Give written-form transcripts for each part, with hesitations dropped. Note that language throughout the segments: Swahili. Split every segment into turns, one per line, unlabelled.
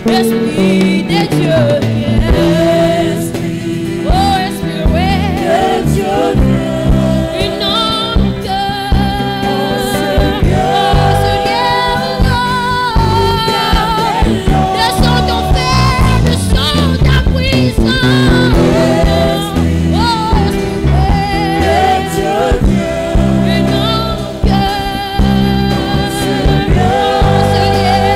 Esprit de Dieu, oh Esprit, ouais, Dieu, inonde mon cœur, oh Seigneur, descends ton feu, descends ta puissance, oh Esprit, ouais, inonde mon cœur, oh Seigneur,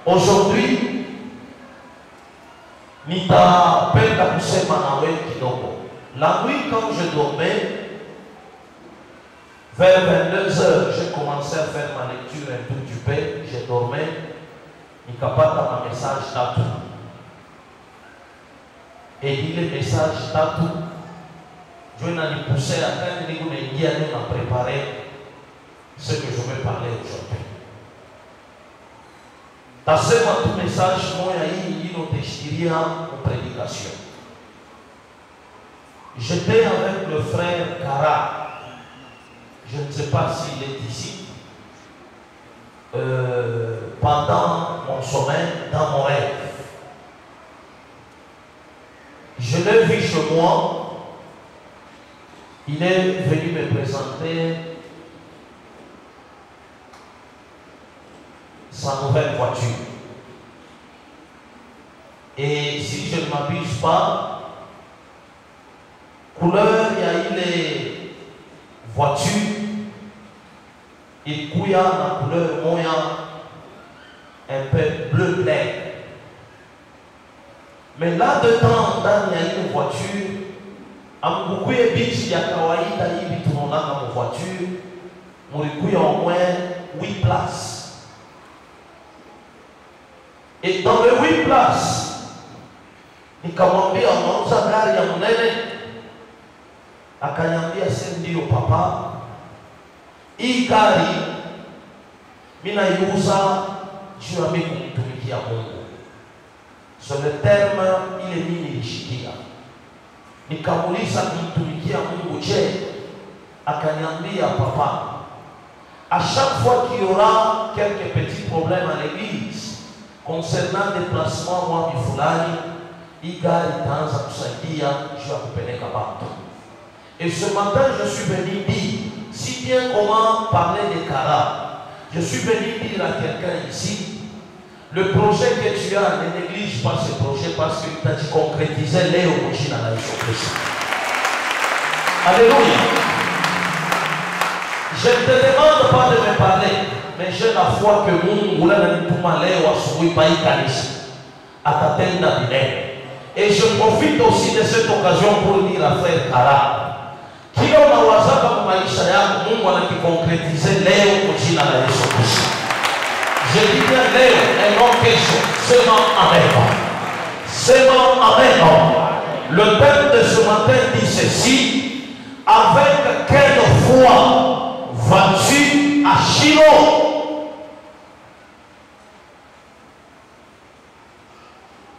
aujourd'hui, Nita appelle à pousser Manawe Kidogo. La nuit, quand je dormais, vers 22h, j'ai commencé à faire ma lecture un tout du paix. Je dormais, Nikapata ma message tatou. Et dit le message tatou. Je vais aller pousser à terre, nous avons préparé ce que je vais parler aujourd'hui. Dans ce message, moi, il y a une prédication. J'étais avec le frère Kara. Je ne sais pas s'il est ici. Pendant mon sommeil, dans mon rêve. Je l'ai vu chez moi. Il est venu me présenter sa nouvelle voiture. Et si je ne m'abuse pas, couleur, il y a eu les voitures. Il couilla la couleur moyen, un peu bleu clair. Mais là-dedans, il y a une voiture. Beaucoup de bits, il y a kawaïda, il y a une voiture. Il y a au moins 8 places. Et dans les 8 places, il y a un Zagari, il y a un nene. Il y a sendi au papa. Ikari, mina yusa, je vais me à Mungu. Sur le terme, il est mis Nishikia. Nikamulisa kumtumikia Mungu je, akaniambia papa, à chaque fois qu'il y aura quelques petits problèmes à l'église concernant le déplacement moi Mifulani, Igari itaanza kusaidia juu ya kupeleka watu. Et ce matin je suis venu dire, si bien comment parler de Kara, je suis venu dire à quelqu'un ici, le projet que tu as, ne néglige pas ce projet parce qu'il t'a dit concrétiser les origines à la Jésus-Christ. Alléluia. Je ne te demande pas de me parler, mais j'ai la foi que Mungu unanituma leo asubuhi pai kanisa atatenda milele. Et je profite aussi de cette occasion pour dire à frère Kara, kila unawazaka kwa maisha yako Mungu anakikonkretize leo kwa jina la Yesu Kristo. Je dis bien leo et non question, seulement amen. Seulement amen. Le thème de ce matin dit ceci, avec quelle foi vas-tu à Shiloh?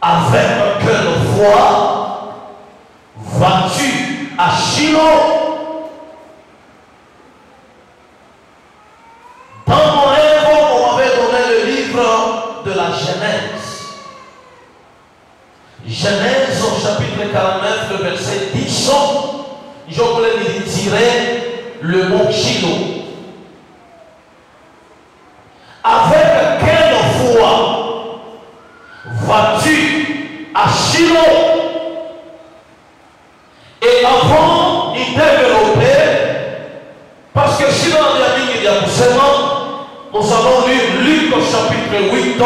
Avec quelle foi vas-tu à Shiloh? Dans mon rêve, on m'avait donné le livre de la Genèse. Genèse au chapitre 49, le verset 10. Je voulais lui tirer le mot Shiloh. Avec quelle foi vas-tu à Shiloh? Et avant, il développait, parce que sinon, il y a nous allons lire Luc au chapitre 8,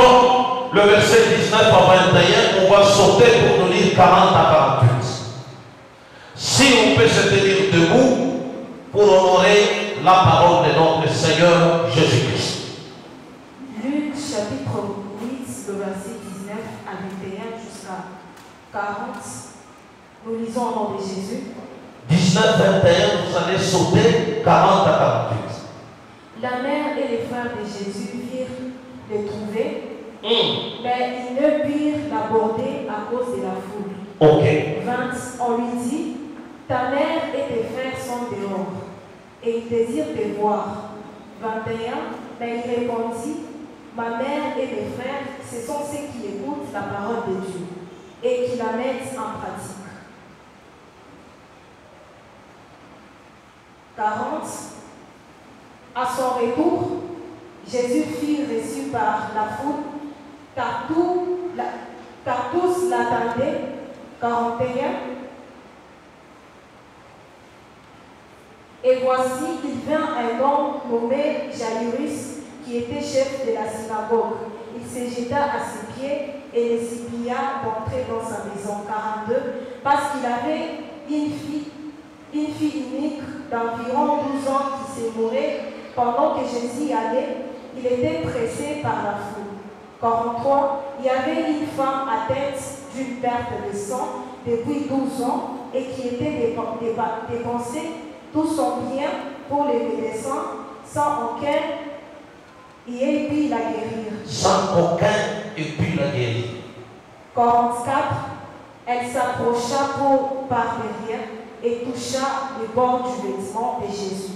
le verset 19 à 21. On va sauter pour nous lire 40 à 48. Si on peut se tenir debout pour honorer la parole de notre Seigneur Jésus-Christ.
Luc chapitre 8, le verset 19 à 21 jusqu'à 40. Nous lisons au nom de Jésus.
19, 21, vous allez sauter 40 à 48.
La mère et les frères de Jésus virent le trouver, mais ils ne purent l'aborder à cause de la foule.
Ok.
20, on lui dit, ta mère et tes frères sont dehors, et ils désirent te voir. 21, mais il répondit, ma mère et mes frères, ce sont ceux qui écoutent la parole de Dieu et qui la mettent en pratique. 40. À son retour, Jésus fut reçu par la foule, car tous l'attendaient. 41. Et voici, il vint un homme nommé Jairus, qui était chef de la synagogue. Il se jeta à ses pieds et les supplia d'entrer dans sa maison. 42. Parce qu'il avait une fille unique d'environ 12 ans qui se mourait. Pendant que Jésus allait, il était pressé par la foule. 43. Il y avait une femme atteinte d'une perte de sang depuis 12 ans et qui était dépensée tout son bien pour les médecins sans aucun ait pu la guérir.
Sans aucun ait pu la guérir.
44. Elle s'approcha par derrière et toucha le bord du vêtement de Jésus.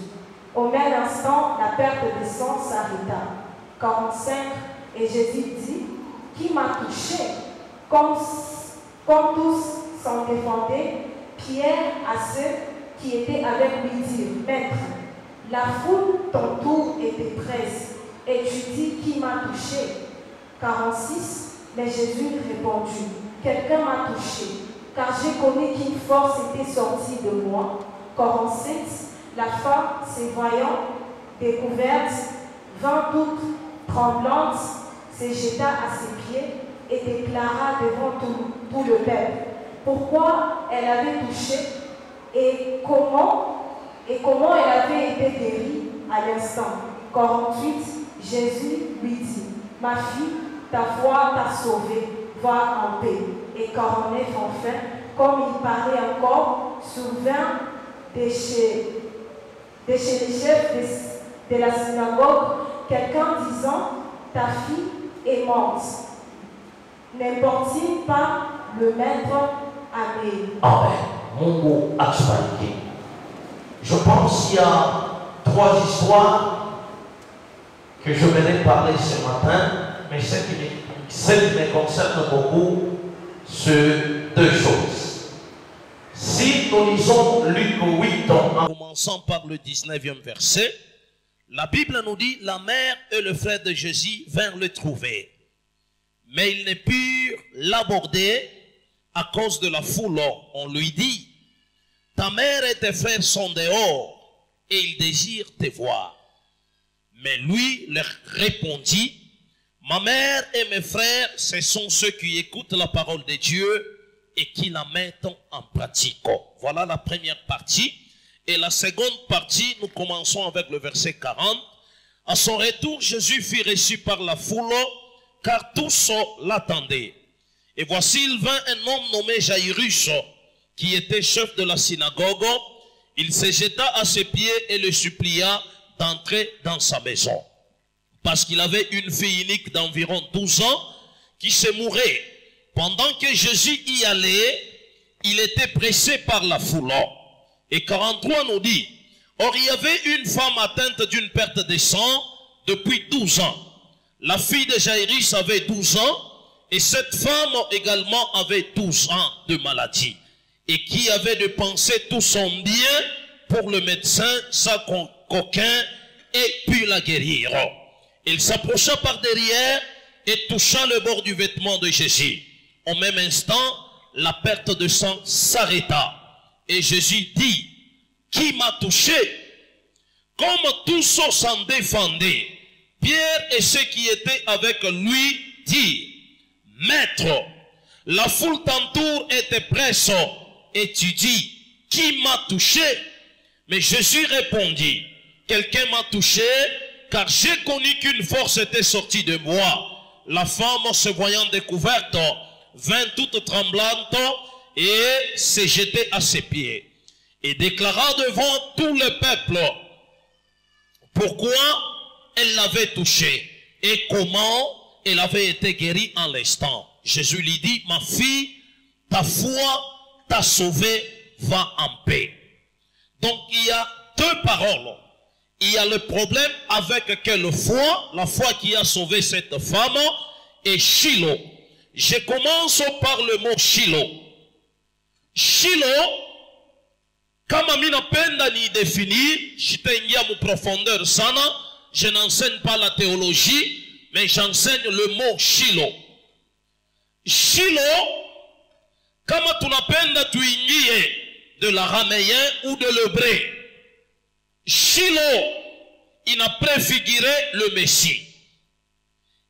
Au même instant, la perte de sang s'arrêta. 45. Et Jésus dit, qui m'a touché? Comme tous s'en défendaient, Pierre à ceux qui étaient avec lui dit, Maître, la foule t'entoure et te presse, et tu dis, qui m'a touché? 46. Mais Jésus répondit, quelqu'un m'a touché, car j'ai connu qu'une force était sortie de moi. 47. La femme, se voyant découverte, vint toute tremblante, se jeta à ses pieds et déclara devant tout le peuple pourquoi elle avait touché et comment elle avait été guérie à l'instant. 48. Jésus lui dit, ma fille, ta foi t'a sauvée, va en paix. Et 49. Enfin, comme il parlait encore, survint de chez les chefs de la synagogue quelqu'un disant, ta fille est morte. N'importe-t-il pas le maître? Amen.
Amen. Mungu atubariki. Je pense qu'il y a 3 histoires que je venais parler ce matin, mais celle qui me concerne beaucoup, c'est 2 choses. Si nous lisons Luc 8, en commençant par le 19e verset, la Bible nous dit, la mère et le frère de Jésus vinrent le trouver. Mais ils ne purent l'aborder à cause de la foule. On lui dit, ta mère et tes frères sont dehors et ils désirent te voir. Mais lui leur répondit, ma mère et mes frères, ce sont ceux qui écoutent la parole de Dieu et qui la mettent en pratique. Voilà la première partie. Et la seconde partie, nous commençons avec le verset 40. À son retour, Jésus fut reçu par la foule, car tous l'attendaient. Et voici, il vint un homme nommé Jairus, qui était chef de la synagogue. Il se jeta à ses pieds et le supplia d'entrer dans sa maison. Parce qu'il avait une fille unique d'environ 12 ans qui se mourait. Pendant que Jésus y allait, il était pressé par la foule. Et 43 nous dit, or il y avait une femme atteinte d'une perte de sang depuis 12 ans. La fille de Jairus avait 12 ans et cette femme également avait 12 ans de maladie. Et qui avait dépensé tout son bien pour le médecin sans qu'aucun ait pu la guérir. Il s'approcha par derrière et toucha le bord du vêtement de Jésus. Au même instant, la perte de sang s'arrêta. Et Jésus dit, qui m'a touché? Comme tous s'en défendaient, Pierre et ceux qui étaient avec lui dirent, Maître, la foule t'entoure et te presse, et tu dis, qui m'a touché? Mais Jésus répondit, quelqu'un m'a touché, car j'ai connu qu'une force était sortie de moi. La femme, se voyant découverte, vint toute tremblante et se jetait à ses pieds. Et déclara devant tout le peuple
pourquoi elle l'avait touché et comment elle avait été guérie en l'instant. Jésus lui dit, ma fille, ta foi t'a sauvée, va en paix. Donc il y a deux paroles. Il y a le problème avec quelle foi, la foi qui a sauvé cette femme, et Shiloh. Je commence par le mot Shiloh. Shiloh, kama mina penda ni définir, jitaingia mu profondeur sana, je n'enseigne pas la théologie, mais j'enseigne le mot Shiloh. Shiloh, kama tunapenda tuingie de l'araméen ou de l'hébreu, Shiloh, il a préfiguré le Messie.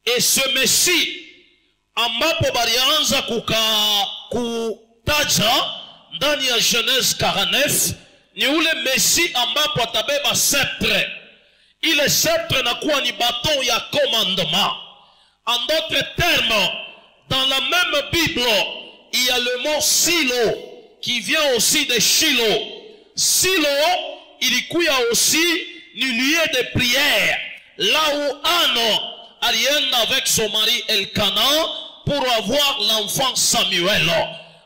Et ce Messie, ambapo balianza kutaja ndani ya Genèse 49, ni ule Messie ambapo atabeba sceptre. Ile sceptre nakuwa ni bâton ya commandement. En d'autres termes, dans la même Bible, il y a le mot Silo qui vient aussi de Shiloh. Silo, il y a aussi ni lieu de prière. Là où Anne alienda avec son mari Elkana pour avoir l'enfant Samuel.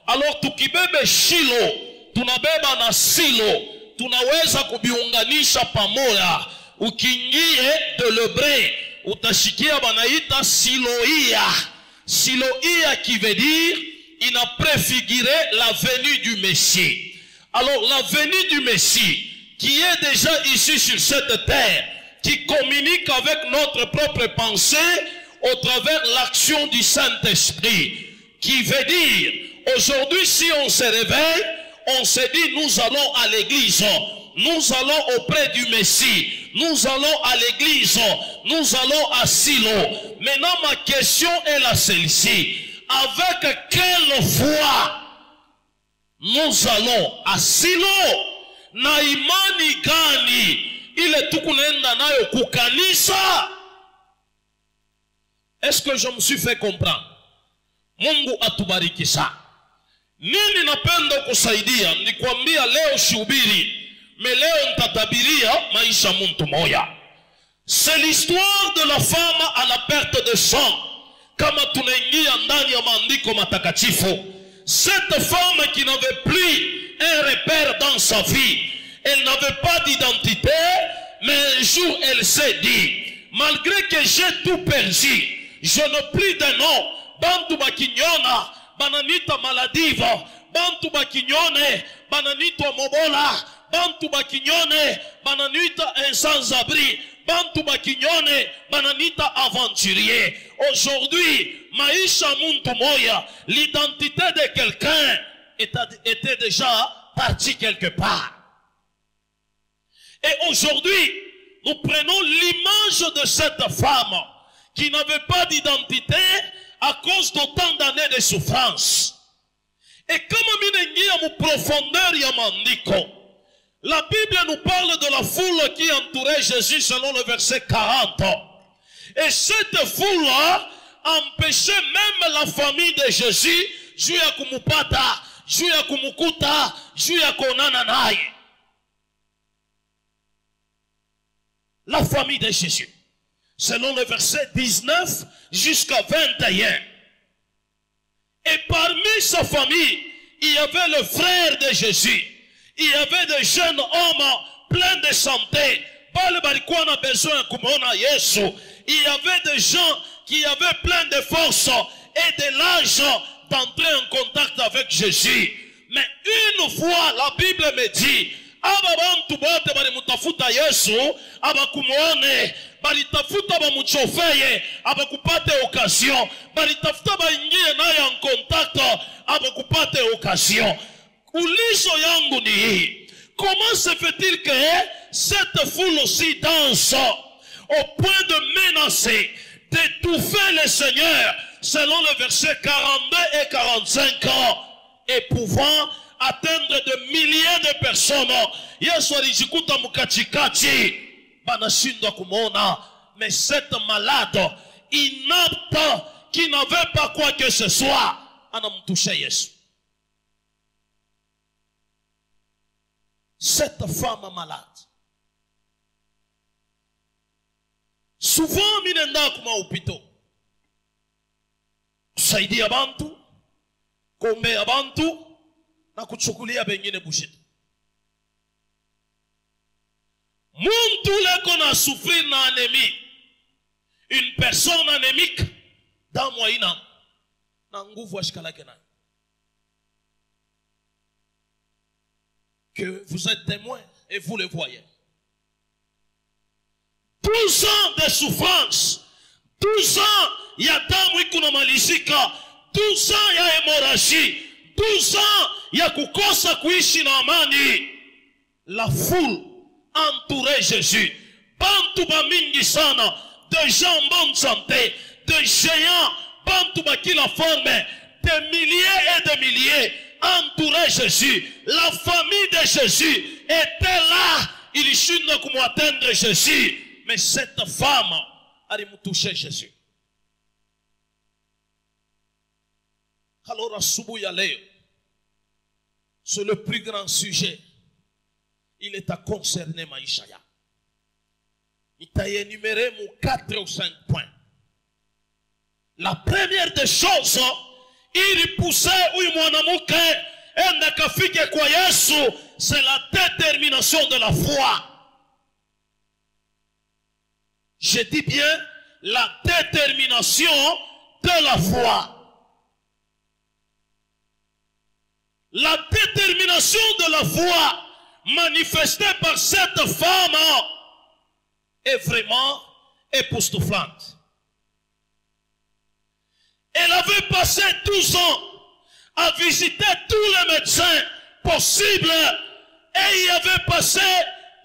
Alors tukibebe Shiloh, tunabeba na Silo, tunaweza kubiunganisha pamoja. Ukiingie de l'hébreu, utashikia banaita Siloia. Siloia qui veut dire, il a préfiguré la venue du Messie. Alors la venue du Messie, qui est déjà ici sur cette terre, qui communique avec notre propre pensée au travers l'action du Saint-Esprit, qui veut dire, aujourd'hui si on se réveille, on se dit nous allons à l'église, nous allons auprès du Messie, nous allons à l'église, nous allons à Silo. Maintenant ma question est la celle-ci, avec quelle foi nous allons à Silo? Na imani gani ile tukunaenda nayo kukanisa? Est-ce que je me suis fait comprendre? Mungu atubariki sana. Nini napenda kusaidia? Nikwambia leo shubiri, mais leo nitatabiria maisha mtu moya. C'est l'histoire de la femme à la perte de sang. Kama tunaingia ndani ya maandiko matakatifu, cette femme qui n'avait plus un repère dans sa vie, elle n'avait pas d'identité, mais un jour elle s'est dit, malgré que j'ai tout perdu, je n'ai plus de nom. Bantu bakinyona, bananita maladiva, bantu bakinyone, bananita mobola, bantu bakinyone, bananita un sans-abri, bantu bakinyone, bananita aventurier. Aujourd'hui, maisha muntu moya, l'identité de quelqu'un était déjà partie quelque part. Et aujourd'hui, nous prenons l'image de cette femme qui n'avait pas d'identité à cause d'autant d'années de souffrance. Et comme minengia mu profondeur ya mandiko, la Bible nous parle de la foule qui entourait Jésus selon le verset 40. Et cette foule empêchait même la famille de Jésus, juu ya kumupata, juu ya kumukuta, juu ya konana naye. La famille de Jésus, selon le verset 19 jusqu'à 21. Et parmi sa famille, il y avait le frère de Jésus. Il y avait des jeunes hommes pleins de santé. Il y avait des gens qui avaient plein de force et de l'âge d'entrer en contact avec Jésus. Mais une fois, la Bible me dit, ababantu bote bali mutafuta Yesu abakumuone, bali tafuta bamuchofeye abakupate occasion, bali tafuta baingie naye en contact abakupate occasion. Ulizo yangu ni hii, comment se fait-il que cette foule aussi danse au point de menacer, d'étouffer le Seigneur selon le verset 42 et 45 ans, et pouvant atteindre de milliers de personnes? Yesu alijikuta mkatikati, banashindwa kumona, mais cette malade inapte qui n'avait pas quoi que ce soit anamtusha Yesu. Cette femme malade, Souvent minenda kuma upito. Kusaidia bantu, kuombea bantu na kuchukulia bengine bushiti. Muntu leko na souffrir na anémie. Une personne anémique dans moyena na nguvu ashikalake nayo. Que vous êtes témoin et vous le voyez. 12 ans de souffrance, 12 ans ya damu ikuna malizika, 12 ans ya hémorragie, 12 ans ya kukosa kuishi na amani. La foule entourait Jésus. Bantu ba mingi sana, de gens en bonne santé, de géants, bantu ba qui la forme, de milliers et de milliers entouraient Jésus. La famille de Jésus était là. Il chine comme atteindre Jésus. Mais cette femme a touché Jésus. Alors à Subuya Leo, c'est le plus grand sujet. Il est à concerner Maïchaya. Il t'a énuméré 4 ou 5 points. La première des choses, il poussait oui mwanamuke enda kafike kwa Yesu, c'est la détermination de la foi. Je dis bien la détermination de la foi. La détermination de la foi manifestée par cette femme est vraiment époustouflante. Elle avait passé 12 ans à visiter tous les médecins possibles et il avait passé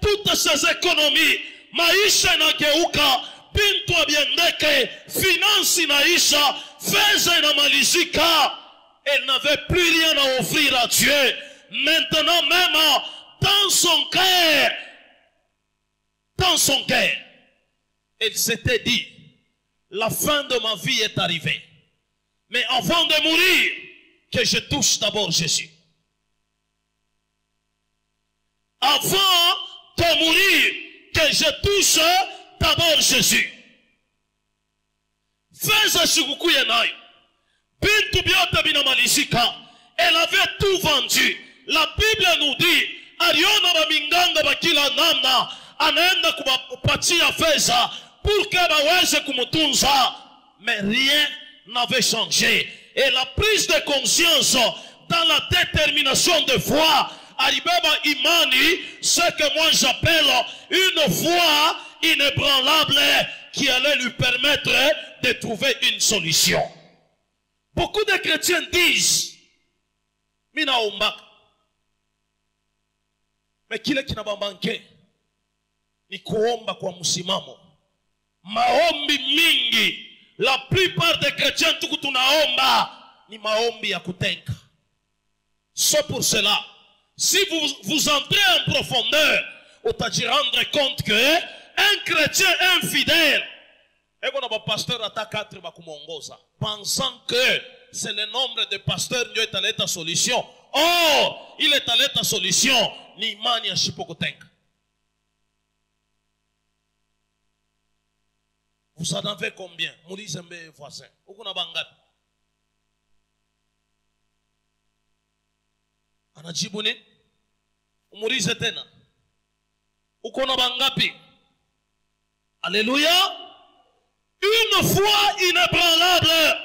toutes ses économies. Maisha inageuka, bintu abiendeke, finance inaisha, feza inamalizika. Elle n'avait plus rien à offrir à Dieu. Maintenant même, dans son cœur, elle s'était dit, la fin de ma vie est arrivée. Mais avant de mourir, que je touche d'abord Jésus. Avant de mourir, que je touche d'abord Jésus. Fais shikuku yenayo. Bintu byote binamalizika. Elle avait tout vendu. La Bible nous dit, aliona baminganga bakila namna, anaenda kupatia fedha pour que baweze kumutunza. Mais rien n'avait changé. Et la prise de conscience dans la détermination de foi, Alibaba Imani, ce que moi j'appelle une foi inébranlable qui allait lui permettre de trouver une solution. Beaucoup de chrétiens disent, Mina Ombak, mais kile kinabambanke ni kuomba kwa msimamo. Maombi mingi, la plupart des chrétiens tuku tunaomba ni maombi ya kutenka. C'est pour cela, si vous entrez en profondeur, vous allez rendre compte que un chrétien infidèle, et qu'on a un pasteur à 4 pensant que c'est le nombre de pasteurs qui est allé à solution. Oh, il est allé à solution. Ni mani ya shipokotenka. Vous en avez combien? Moulise mes voisins. Où qu'on a bangapi? Anajibuni? Moulise tena. Où qu'on a bangapi? Alléluia. Une foi inébranlable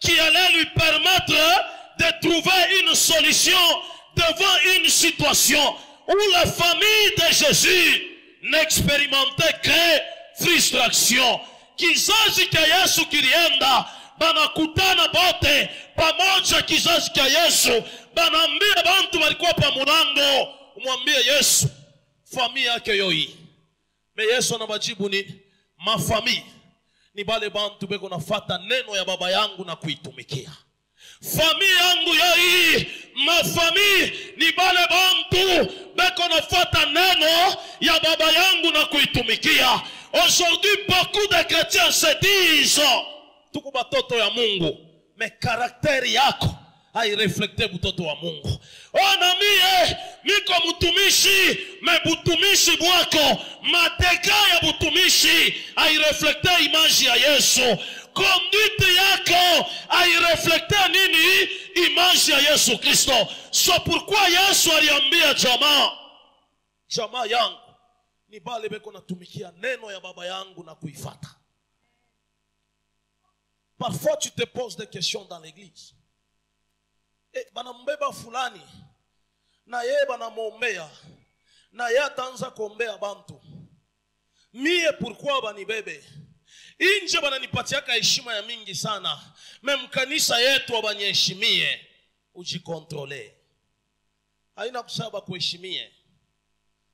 qui allait lui permettre de trouver une solution devant une situation où la famille de Jésus n'expérimentait que frustration. Kizazi cha Yesu kilienda, banakutana bote pamoja. Kizazi cha Yesu banaambia bantu walikuwa pa mulango, umwambie Yesu familia yake yoi. Me Yesu anabajibu nini? Mafamii ni bale bantu beko nafata neno ya baba yangu na kuitumikia. Familia yangu yoi, mafamii ni bale bantu beko nafata neno ya baba yangu na kuitumikia. Aujourd'hui, beaucoup de chrétiens se disent, tuko batoto ya Mungu, mais caractère yako haireflekte butoto wa Mungu. Ona mie niko mtumishi, me butumishi bwako, mateka ya butumishi haireflekte image ya Yesu. Conduite yako haireflekte nini? Image ya Yesu Kristo. So pourquoi Yesu aliambia jamaa yangu ni bale beko natumikia neno ya baba yangu na kuifata. Parfois tu te poses des questions dans l'église. Bana mbeba fulani na ye bana muombea na ye ataanza kuombea bantu. Mie pourquoi bani bebe? Inje bana nipatiaka heshima ya mingi sana. Mem kanisa yetu wabanyeshimie. Ujikontrole. Haina kusaba kuheshimie.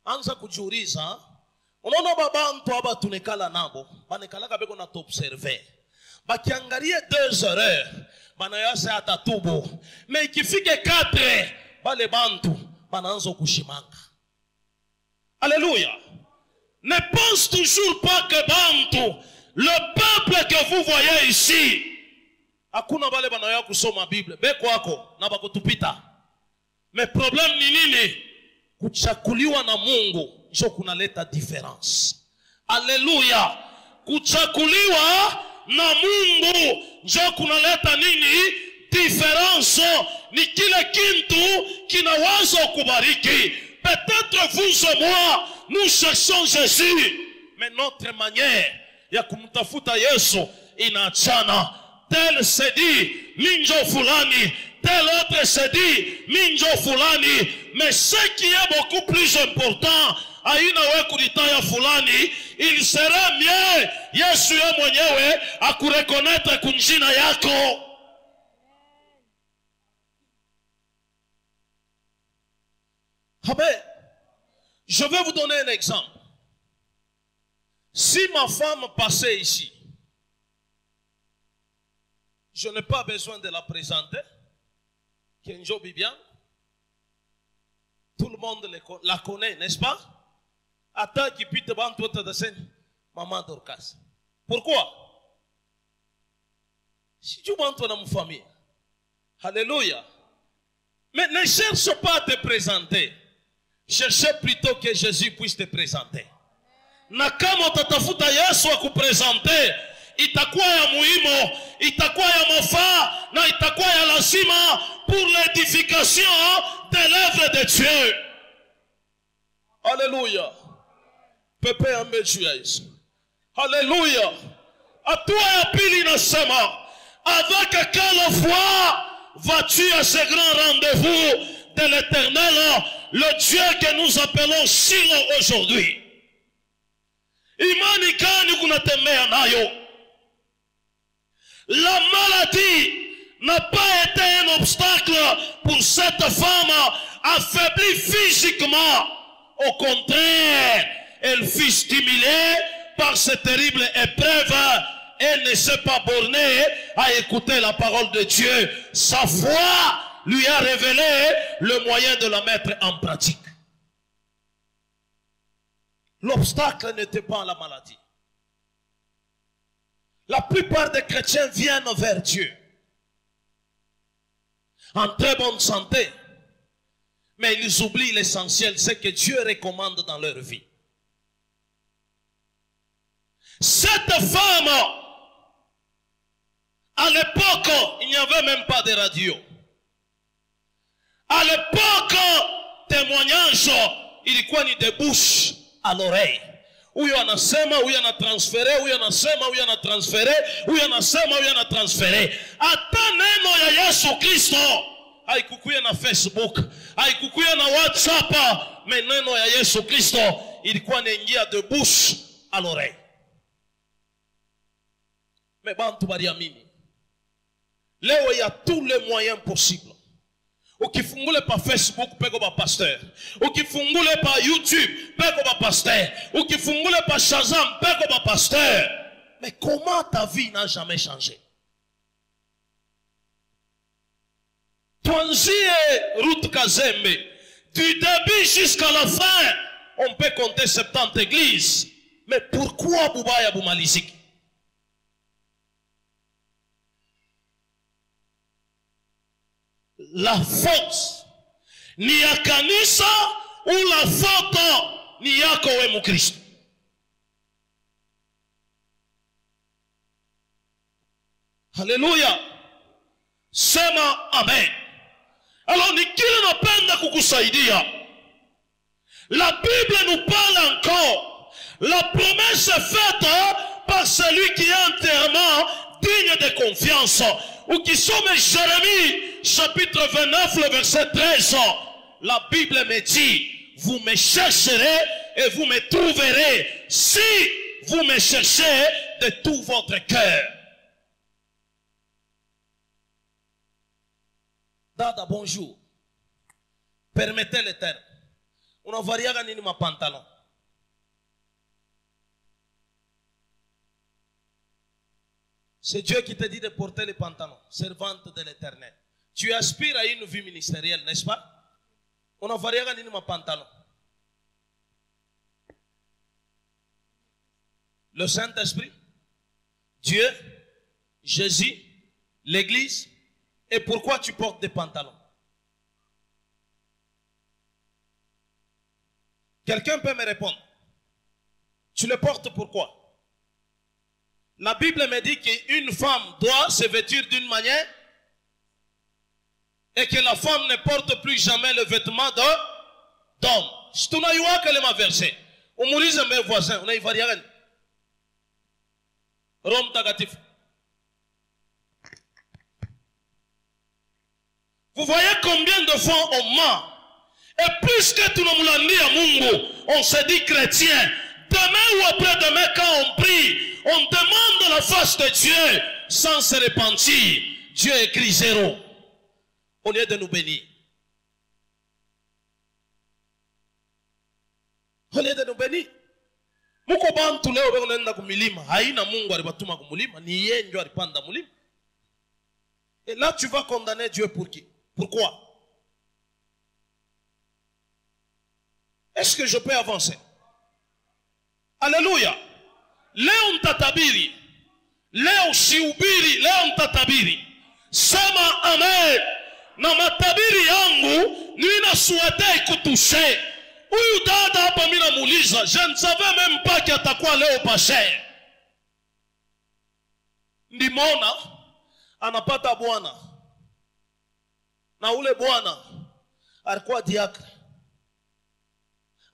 Anza kujiuliza, unaona babantu haba tunekala nabo, banekalaka beko na t'observer. Bakiangalie 2 heures, banayasa atatubu. Mais ikifike 4, bale bantu banaanza kushimanga. Alléluia. Ne pense toujours pas que bantu, le peuple que vous voyez ici, hakuna bale banaya kusoma Bible, beko wako na bakutupita. Mais problème ni nini? Kuchakuliwa na Mungu ndio kunaleta difference. Alléluia. Kuchakuliwa na Mungu ndio kunaleta nini? Difference. Ni kile kintu kinaweza kubariki. Peut-être vous et moi nous cherchons Jésus, mais notre manière ya kumtafuta Yesu inaachana. Tel se dit minjo fulani, tel autre se dit minjo fulani. Mais ce qui est beaucoup plus important, aina we kulitaya fulani, il serait mieux Yesu ye mwenyewe akurekonete kunjina yako. Je vais vous donner un exemple. Si ma femme passait ici, je n'ai pas besoin de la présenter. Kenjo Bibian. Tout le monde la connaît, n'est-ce pas? Attends qu'il puisse te vendre toute la scène. Maman Dorcas. Pourquoi? Si tu vends dans ma famille. Alléluia. Mais ne cherche pas à te présenter. Cherchez plutôt que Jésus puisse te présenter. Na kama utatafuta Yesu akupresente, itakuwa ya muhimu, itakuwa ya mafaa, na itakuwa ya lazima pour l'édification de l'œuvre de Dieu. Alléluia. Pepe ambeju ya Yesu. Alléluia. Atua ya pili nasema, avec quelle foi vas-tu à ce grand rendez-vous de l'Éternel, le Dieu que nous appelons Shiloh aujourd'hui? Imani gani kunatembea nayo? La maladie n'a pas été un obstacle pour cette femme affaiblie physiquement. Au contraire, elle fut stimulée par cette terrible épreuve. Elle ne s'est pas bornée à écouter la parole de Dieu. Sa foi lui a révélé le moyen de la mettre en pratique. L'obstacle n'était pas la maladie. La plupart des chrétiens viennent vers Dieu en très bonne santé, mais ils oublient l'essentiel, c'est que Dieu recommande dans leur vie. Cette femme, à l'époque, il n'y avait même pas de radio. À l'époque, témoignage, ilikuwa ni de bouche à l'oreille. Huyo anasema, huyo anatransfere, huyo anasema, huyo anatransfere, huyo anasema, huyo anatransfere. Hata neno ya Yesu Kristo haikukuya na Facebook, haikukuya na WhatsApp, mais neno ya Yesu Kristo ilikuwa inaingia de bouche à l'oreille. Mais bantu bariamini. Leo il y a tous les moyens possibles. Ukifungule pa Facebook, peko pa pasteur. Ukifungule pa YouTube, peko pa pasteur. Ukifungule pa Shazam, peko pa pasteur. Mais comment ta vie n'a jamais changé? Twanzie Ruth Kazembe, du début jusqu'à la fin, on peut compter 70 églises. Mais pourquoi Boubaya Boumaliziki? la faute ni ya kanisa ou la faute ni yako we Mukristo? Haleluya. Sema amen. Alors ni kile napenda kukusaidia. La Bible nous parle encore. La promesse est faite par celui qui est entièrement digne de confiance. Ou qui sommes Jérémie chapitre 29 le verset 13. La Bible me dit, vous me chercherez et vous me trouverez si vous me cherchez de tout votre cœur. Dada, bonjour. Permettez le terme. On a varié nini ma pantalon. C'est Dieu qui te dit de porter les pantalons, servante de l'Éternel. Tu aspires à une vie ministérielle, n'est-ce pas? On a varié nini ma pantalon. Le Saint-Esprit, Dieu, Jésus, l'Église. Et pourquoi tu portes des pantalons? Quelqu'un peut me répondre. Tu le portes pourquoi? La Bible me dit qu'une femme doit se vêtir d'une manière et que la femme ne porte plus jamais le vêtement d'homme. Si tu n'as eu que le verset, on mourit un mes voisins, on a y rien. Rome tagatif. Vous voyez combien de fois on ment. Et plus que tout le monde dit à Mungu, on se dit chrétien. Demain ou après-demain, quand on prie, on demande la face de Dieu sans se repentir. Dieu écrit 0 au lieu de nous bénir. Au lieu de nous bénir. Mukobantu leo wanaenda kumilima, haina Mungu alibatuma kumulima, ni yeye ndio alipanda mulima. Et là tu vas condamner Dieu pour qui? Pourquoi? Est-ce que je peux avancer? Alléluia. Leo mtatabiri. Leo siubiri, leo mtatabiri. Sema amen. Na matabiri yangu ninasuete ikutushe. Huyu dada hapa mimi namuuliza, je ne savais même pas qu'il atakuwa leo pashe. Ndimona anapata bwana. Na ule bwana alikuwa diakre.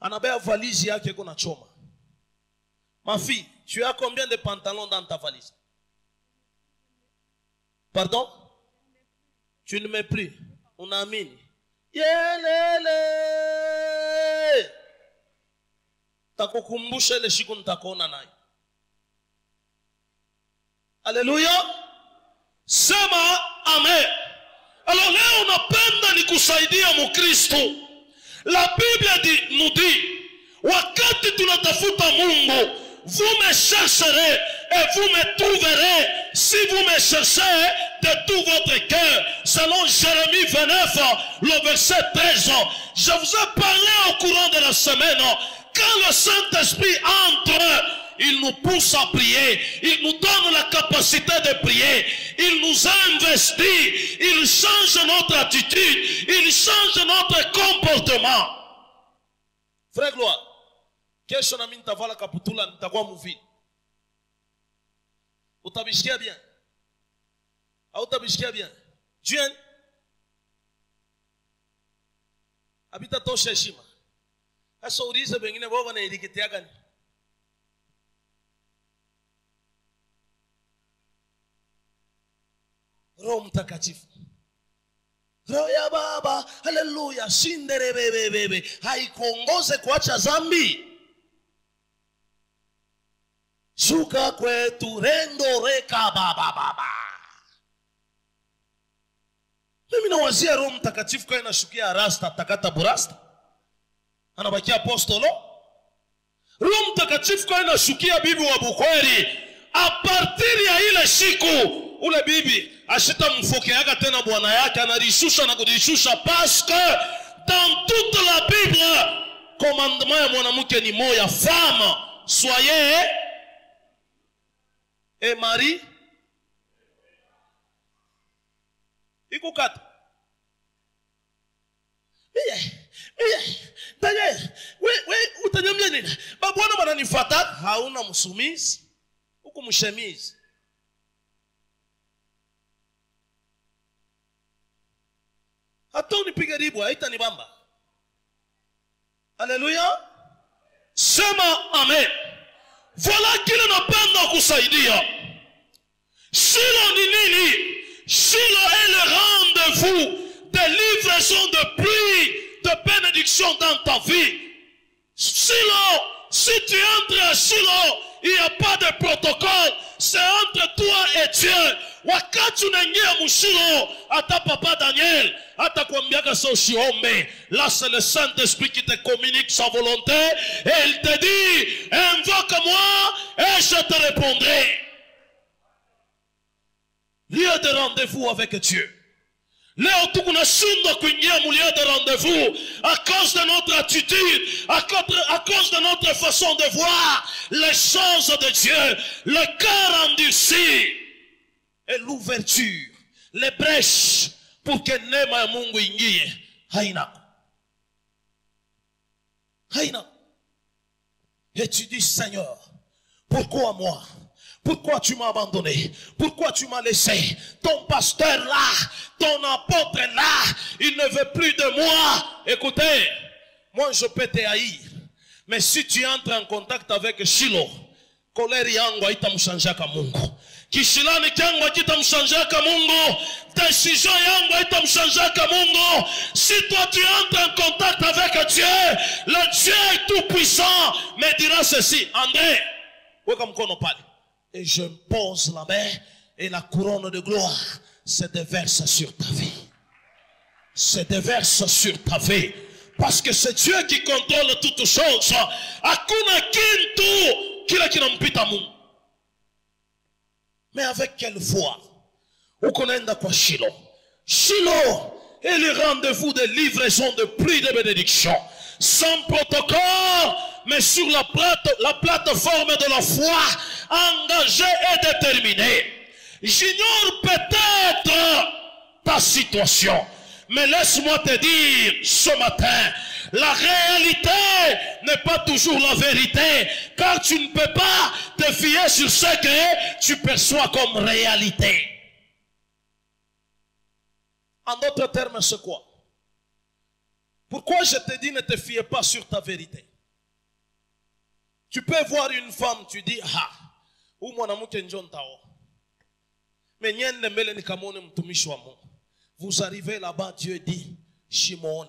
Anabea valise yake kuna choma. Ma fille, tu as combien de pantalons dans ta valise? Pardon? Tu ne mets plus. On a mis. Yelele. Takukumbusha ile siku nitakuona naye. Alléluia. Sema amen. Alors leo napenda nikusaidia Mkristo. La Bible nous dit, wakati tunatafuta Mungu, vous me chercherez et vous me trouverez si vous me cherchez de tout votre cœur. Selon Jérémie 29, le verset 13. Je vous ai parlé au courant de la semaine. Quand le Saint-Esprit entre, il nous pousse à prier. Il nous donne la capacité de prier. Il nous investit. Il change notre attitude. Il change notre comportement. Frère Gloire, kesho na mimi nitavala kaputula, nitakuwa mvili. Utabishikia bien? Au utabishikia bien? Dieu habita tosha heshima. Sasa ulize wengine wao wanaelekea gani? Roho Mtakatifu. Roho ya Baba, haleluya, shindere bebe, haikuongoze kuacha dhambi. Shuka kwetu rendo reka baba. Mimi nawazia Roho Mtakatifu kwa inashukia rasta takata burasta. Anabakia apostolo. Roho Mtakatifu kwa inashukia bibi wa Bukweri. A partir ya ile siku ule bibi ashita mfokeaga tena bwana yake, anarishusha na kudishusha, parce que dans toute la Bible commandement ya mwanamke ni moya, femme soyez et mari iko kata. utanyambia nini? Babwana bananifata, hauna msumizi, huku mshemizi. Hata unipige ribu, haita ni bamba. Alléluia. Sema amen. Voilà kile napenda kusaidia. Shilo ni nini? Shilo est le rendez-vous de livraison de pluie, de bénédiction dans ta vie. Shilo, si tu entres à Shilo, il n'y a pas de protocole. C'est entre toi et Dieu. Wakati unaingia mshilo, ata papa Daniel, ata kuambiaka sa usiombe. Là c'est le Saint-Esprit qui te communique sa volonté et il te dit, invoque-moi et je te répondrai. Lieu de rendez-vous avec Dieu. Leo tukunashindwa kuingia mu lieu de rendez-vous à cause de notre attitude, à cause de notre façon de voir les choses de Dieu, le cœur endurci et l'ouverture, les brèches pour que neema ya Mungu ingie haina. Et tu dis, Seigneur, pourquoi moi? Pourquoi tu m'as abandonné? Pourquoi tu m'as laissé? Ton pasteur là, ton apôtre là, il ne veut plus de moi. Écoutez, moi je peux te haïr, mais si tu entres en contact avec Shilo, colère yangu haitamshanjaka Mungu. Kishilani kyangu hakitamshanjaka Mungu. Décision yangu haitamshanjaka Mungu. Si toi tu entres en contact avec Dieu, le Dieu tout puissant me dira ceci. André, weka mkono pale. Et je pose la main et la couronne de gloire se déverse sur ta vie. Se déverse sur ta vie. Parce que c'est Dieu qui contrôle toutes choses. Hakuna kintu kile kinampita Mungu. Mais avec quelle foi? Ukonaenda kwa Shilo. Shilo est le rendez-vous de livraison de pluie de bénédiction. Sans protocole, mais sur la plateforme de la foi, engagée et déterminée. J'ignore peut-être ta situation, mais laisse-moi te dire ce matin, la réalité n'est pas toujours la vérité, car tu ne peux pas te fier sur ce que tu perçois comme réalité. En d'autres termes, c'est quoi? Pourquoi je te dis ne te fie pas sur ta vérité? Tu peux voir une femme, tu dis, ah, ou mwanamuke njontao. Mais nyende mbele nikamone mtumishi wa Mungu. Vous arrivez là-bas, Dieu dit, Shimone.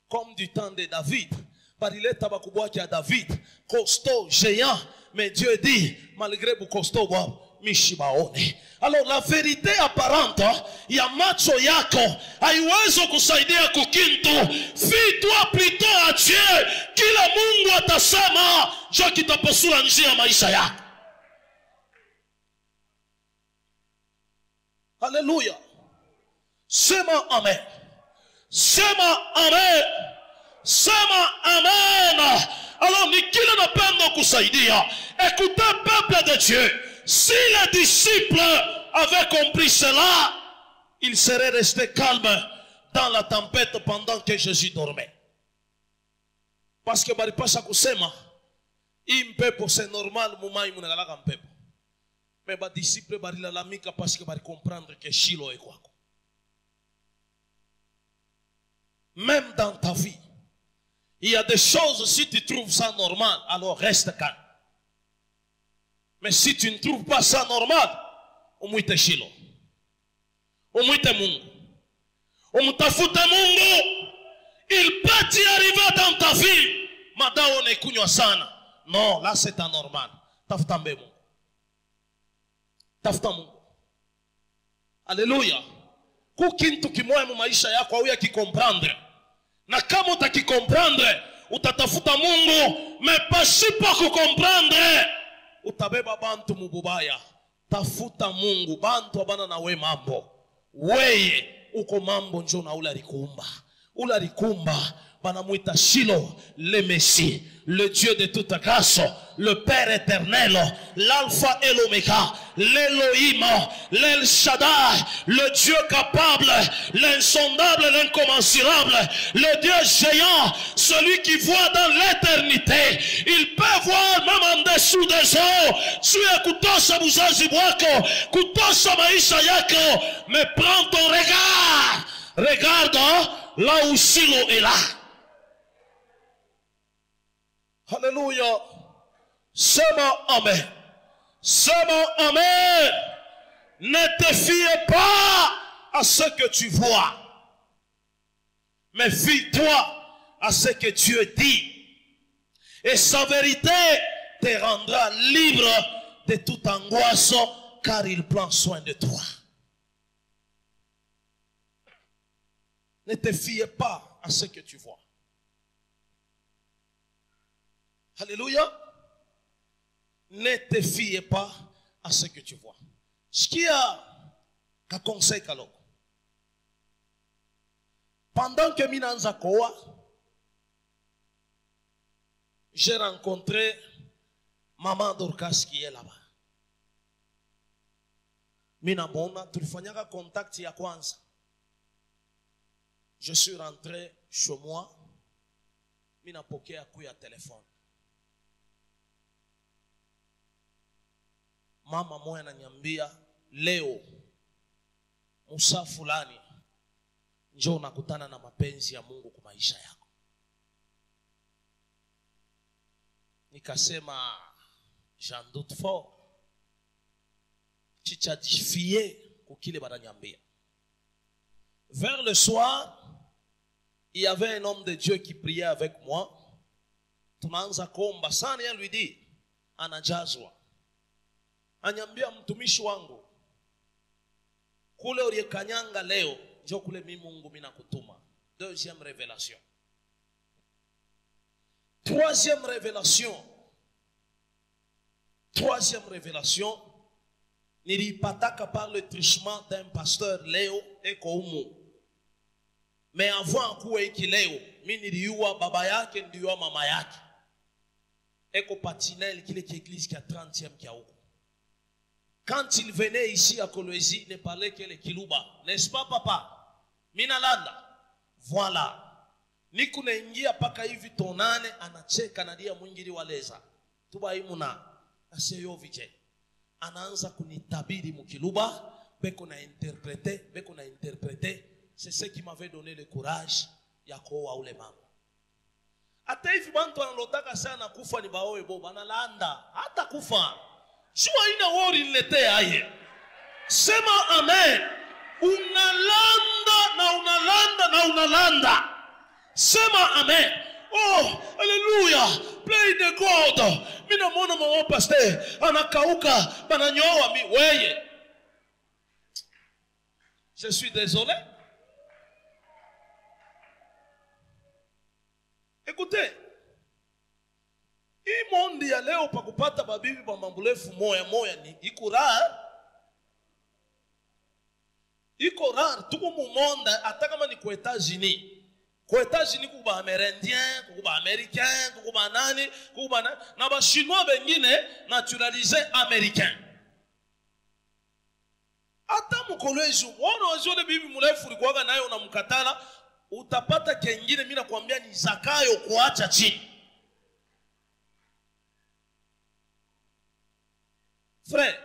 Comme du temps de David. Barile tabakubwaki à David. Costaud, géant. Mais Dieu dit, malgré vous costaud, Mishibaone. Alors la vérité apparente ya macho yako haiwezi kusaidia kukintu. Fie-toi plutôt à Dieu. Kila Mungu atasema jo kitapasula njia maisha yako. Alléluia. Sema amen. Sema amen. Sema amen. Alors ni kila napenda kusaidia. Écoutez peuple de Dieu. Si les disciples avaient compris cela, ils seraient restés calmes dans la tempête pendant que Jésus dormait. Parce que baripasha kusema, impepo c'est normal mumai munagalaka mpepo. Mais ba disciples barilalamika parce que bari comprendre que Shilo est quoi. Même dans ta vie, il y a des choses, si tu trouves ça normal, alors reste calme. Mais si tu ne trouves pas ça normal, umuite Shilo. Umuite Mungu. Umutafute Mungu. Il peut y arriver dans ta vie. Madao ne kunywa sana. Non, là c'est anormal. Tafuta Mungu. Tafuta Mungu. Alléluia. Kukintu kimoya mu maisha yako au yakikomprendre. Na kama utakikomprendre, utatafuta Mungu, mais pasipo kukomprendre, utabeba bantu mububaya. Tafuta Mungu. Bantu abana na we mambo. Weye uko mambo njo na ula rikumba. Ula rikumba Banamwita Shilo, le Messie, le Dieu de toute grâce, le Père éternel, l'Alpha et l'Oméga, l'Elohim, l'El Shaddai, le Dieu capable, l'insondable, l'incommensurable, le Dieu géant, celui qui voit dans l'éternité. Il peut voir même en dessous des eaux. Tu es kutosa buzazi wako, kutosa maisha yako, mais prends ton regard. Regarde là où Shilo est là. Alléluia. Seulement Amen. Seulement Amen. Ne te fie pas à ce que tu vois, mais fie-toi à ce que Dieu dit. Et sa vérité te rendra libre de toute angoisse, car il prend soin de toi. Ne te fie pas à ce que tu vois. Alléluia. Ne te fie pas à ce que tu vois. Ce qui a un conseil kaloko. Pendant que Minanza Koa, j'ai rencontré Maman Dorcas qui est là-bas. Minabona, tulifanyaka contact ya kwanza. Je suis rentré chez moi. Minapokea kuya téléphone. Mama moya ananiambia leo Musa fulani njoo unakutana na mapenzi ya Mungu kwa maisha yako. Nikasema j'en doute fort. Chichadifie kukile bananiambia. Vers le soir, il y avait un homme de Dieu qui priait avec moi. Tunaanza kuomba sana, yeye lui dit anajazwa. Anyambia mtumishi wangu, kule uliyekanyanga leo njoo kule mimi Mungu mimi nakutuma. Deuxième révélation. Troisième révélation. Troisième révélation. Nilipataka par le truchement d'un pasteur Léo Ekoumu. Mais avant kuwe iki leo, mimi niliua baba yake, niliua mama yake. Eko Patinel, kile église qui a 30e qui a huko. Quand il venait ici à Kolwezi, il ne parlait que le Kiluba. N'est-ce pas, papa? Minalanda. Voilà. Niku naingia paka hivi tonane, anacheka nadia mwingiri waleza. Tuba imuna. Aseyo vije. Anaanza kunitabiri mukiluba. Beko na interpréter. C'est ce qui m'avait donné le courage ya kuoa ule mama. Hata hivi bantu analotaka sana kufa ni baoe boba. Analanda. Hata kufa. Shua ina wori niletea aye. Sema amen. Unalanda na unalanda na unalanda. Sema amen. Oh, alléluia. Play the God. Mina mwana mwa pasteur. Anakauka. Bananyoa mi. Weye. Je suis désolé. Écoutez. Hii mondi ya leo pa kupata babibi ba mambulefu moya ni iko rare. Iko rare. Tuko mu monde hata kama ni kwa États-Unis. Kwa États-Unis kuba Amérindien, kuba Américain, kuba nani, kuba na ba Chinois bengine naturalisé américain. Hata mkolezo, wana wazio bibi mulefu likuwaga nayo unamkatala, utapata kengine mimi nakwambia ni Zakayo kuacha chini. Frère,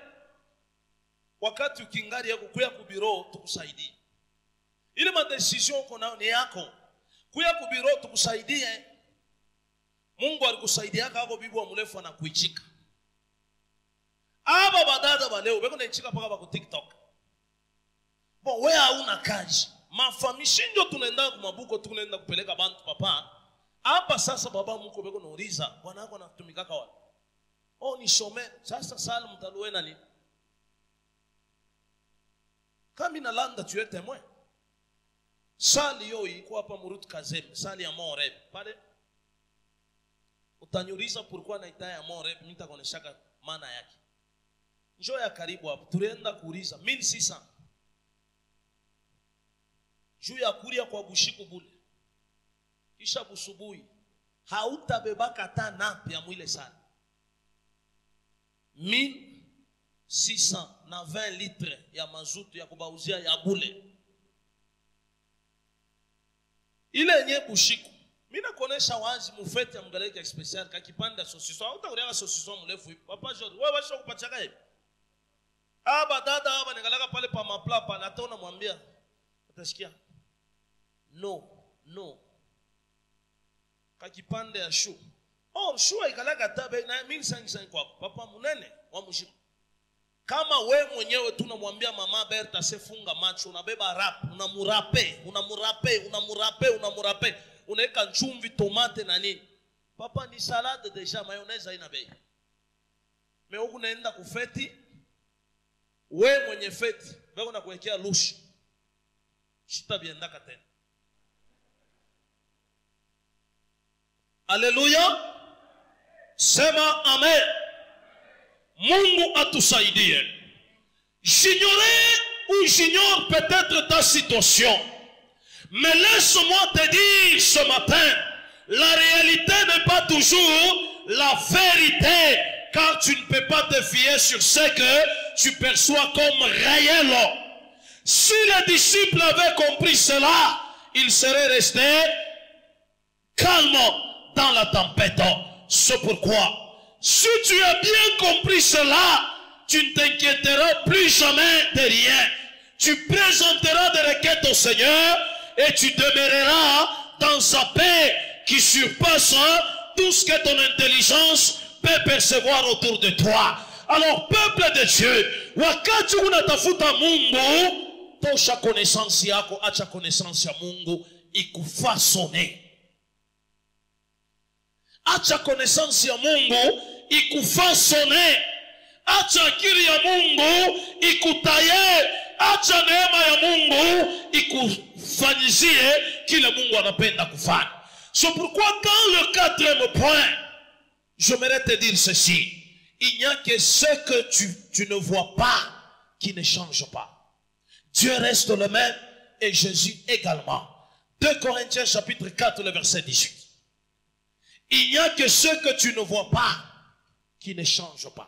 wakati ukingali yako kuya kubiro tukusaidie. Ile madecision uko nayo ni yako. Kuya kubiro tukusaidie. Mungu alikusaidia kako bibi wa mrefu anakuichika. Aba badada ba leo beko naichika paka ba TikTok. Bon, wewe hauna kazi. Mafamishi ndio tunaenda kumabuko tunaenda kupeleka bantu papa. Hapa sasa baba mko beko nauliza, bwana wako anatumika kwa wapi? Oh, ni shome. Sasa sala mtaluwe nani? Kama inalanda tu es témoin. Sali yo iko hapa Murut Kazem, sali ya Moreb. Pale utanyuliza pourquoi naita ya Moreb, mimi nitakoneshaka maana yake. Njoo ya karibu hapo, tulienda kuuliza 1600. Juu ya kuria kwa bushiku bule. kisha busubuhi hautabebaka hata napi ya mwile sana. 1620 litre ya mazutu ya kubauzia ya bule. Ile yenye bushiku. Mimi nakuonesha wazi mufete ya mgaleki special kakipanda sosiso. Hautakulewa sosiso mrefu hivi. Papa Jodi, wewe washo kupachaka hivi. Aba dada aba nikalaka pale pa mapla pale hata unamwambia utasikia. No. Kakipande ya shu. Oh, shu ikalaka tabe na 1500 kwa papa munene wa mushiku. Kama we mwenyewe tu unamwambia mama Berta sefunga macho, unabeba rap, unamurape, unaweka chumvi, tomate na nini. Papa ni salade deja, mayonnaise haina bei. Me huku naenda kufeti, we mwenye feti, bako nakuwekea lushi. Shita biendaka tena. Haleluya. Sema amen. Mungu atusaidie. J'ignorais ou j'ignore peut-être ta situation. Mais laisse-moi te dire ce matin, la réalité n'est pas toujours la vérité, car tu ne peux pas te fier sur ce que tu perçois comme réel. Si les disciples avaient compris cela, ils seraient restés calmes dans la tempête. C'est pourquoi, si tu as bien compris cela, tu ne t'inquiéteras plus jamais de rien. Tu présenteras des requêtes au Seigneur et tu demeureras dans sa paix qui surpasse tout ce que ton intelligence peut percevoir autour de toi. Alors, peuple de Dieu, wakati unatafuta Mungu, tosha connaissance yako, acha connaissance ya Mungu ikufasone. Acha connaissance ya Mungu ikufasone. Acha akili ya Mungu ikutaye. Acha neema ya Mungu ikufanyizie kile Mungu anapenda kufanya. C'est pourquoi dans le 4e point, j'aimerais te dire ceci. Il n'y a que ce que tu ne vois pas qui ne change pas. Dieu reste le même et Jésus également. 2 Corinthiens chapitre 4, le verset 18. Il n'y a que ce que tu ne vois pas qui ne change pas.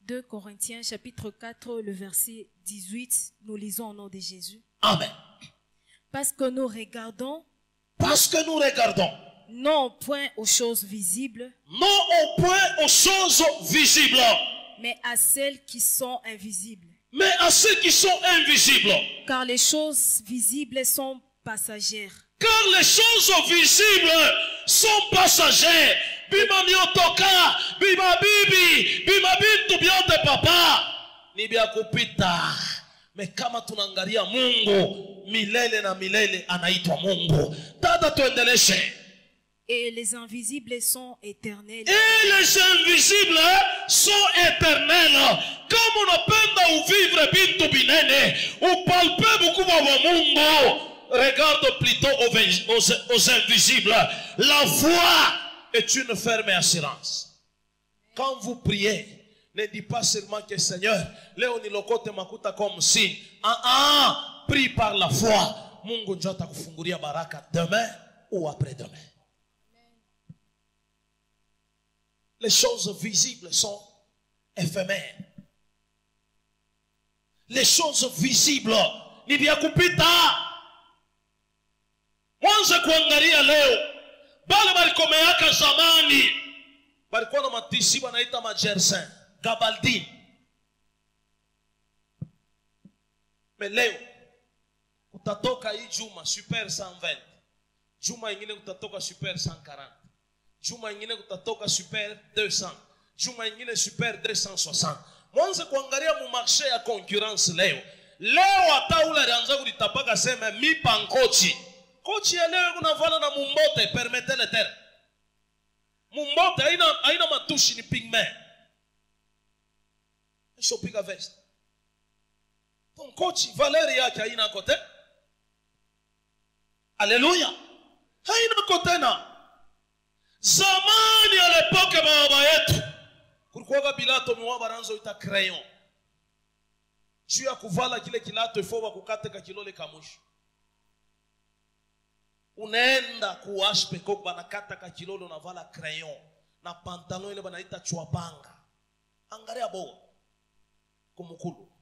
2 Corinthiens chapitre 4, le verset 18, nous lisons au nom de Jésus.
Amen.
Parce que nous regardons.
Parce que nous regardons.
Non point aux choses visibles.
Non au point aux choses visibles.
Mais à celles qui sont invisibles.
Mais à ceux qui sont invisibles.
Car les choses visibles sont passagères.
Car les choses visibles sont passagères. Bima miotoka, bima bibi, bima bintu biote papa. Ni bia kupita. Mais kama tunaangalia Mungu, milele na milele anaitwa Mungu. Tata tuendeleshe.
Et les invisibles sont éternels.
Et les invisibles sont éternels. Comme on appelle vivre bintu binene, ou palpe beaucoup wa Mungu. Regarde plutôt aux invisibles. La foi est une ferme assurance. Quand vous priez, ne dites pas seulement que Seigneur, leo nilokote makuta comme signe. Prie par la foi. Mungu ndio atakufungulia baraka demain ou après-demain. Les choses visibles sont éphémères. Les choses visibles ni vya kupita. Mwanza kuangalia leo, bale balikomeaka zamani, balikuwa na matisi wanaita majersin, gabaldin. Mais leo, utatoka hii juma super 120, juma ingine utatoka super 140, juma ingine utatoka super 200, juma ingine super 260. Mwanza kuangalia mu marché ya concurrence leo. Leo hata ule alianza kulitapaka sema mipa nkochi. Kochi ya leo kunavala na mumbote, permettez le terme. Mumbote haina matushi ni pigment. Shopiga veste. Ton kochi valeri yake haina kote. Alléluia. Haina kote na. Zamani à l'époque baba yetu. Kulikuwa bilato miwa baranzo ita crayon. Juu ya kuvala kile kilato ifo bakukate ka kilole kamwisho. unaenda ku HPK banakata ka kilolo na vala crayon na pantalon ile banaita chwapanga. Angalia bo kumukulu.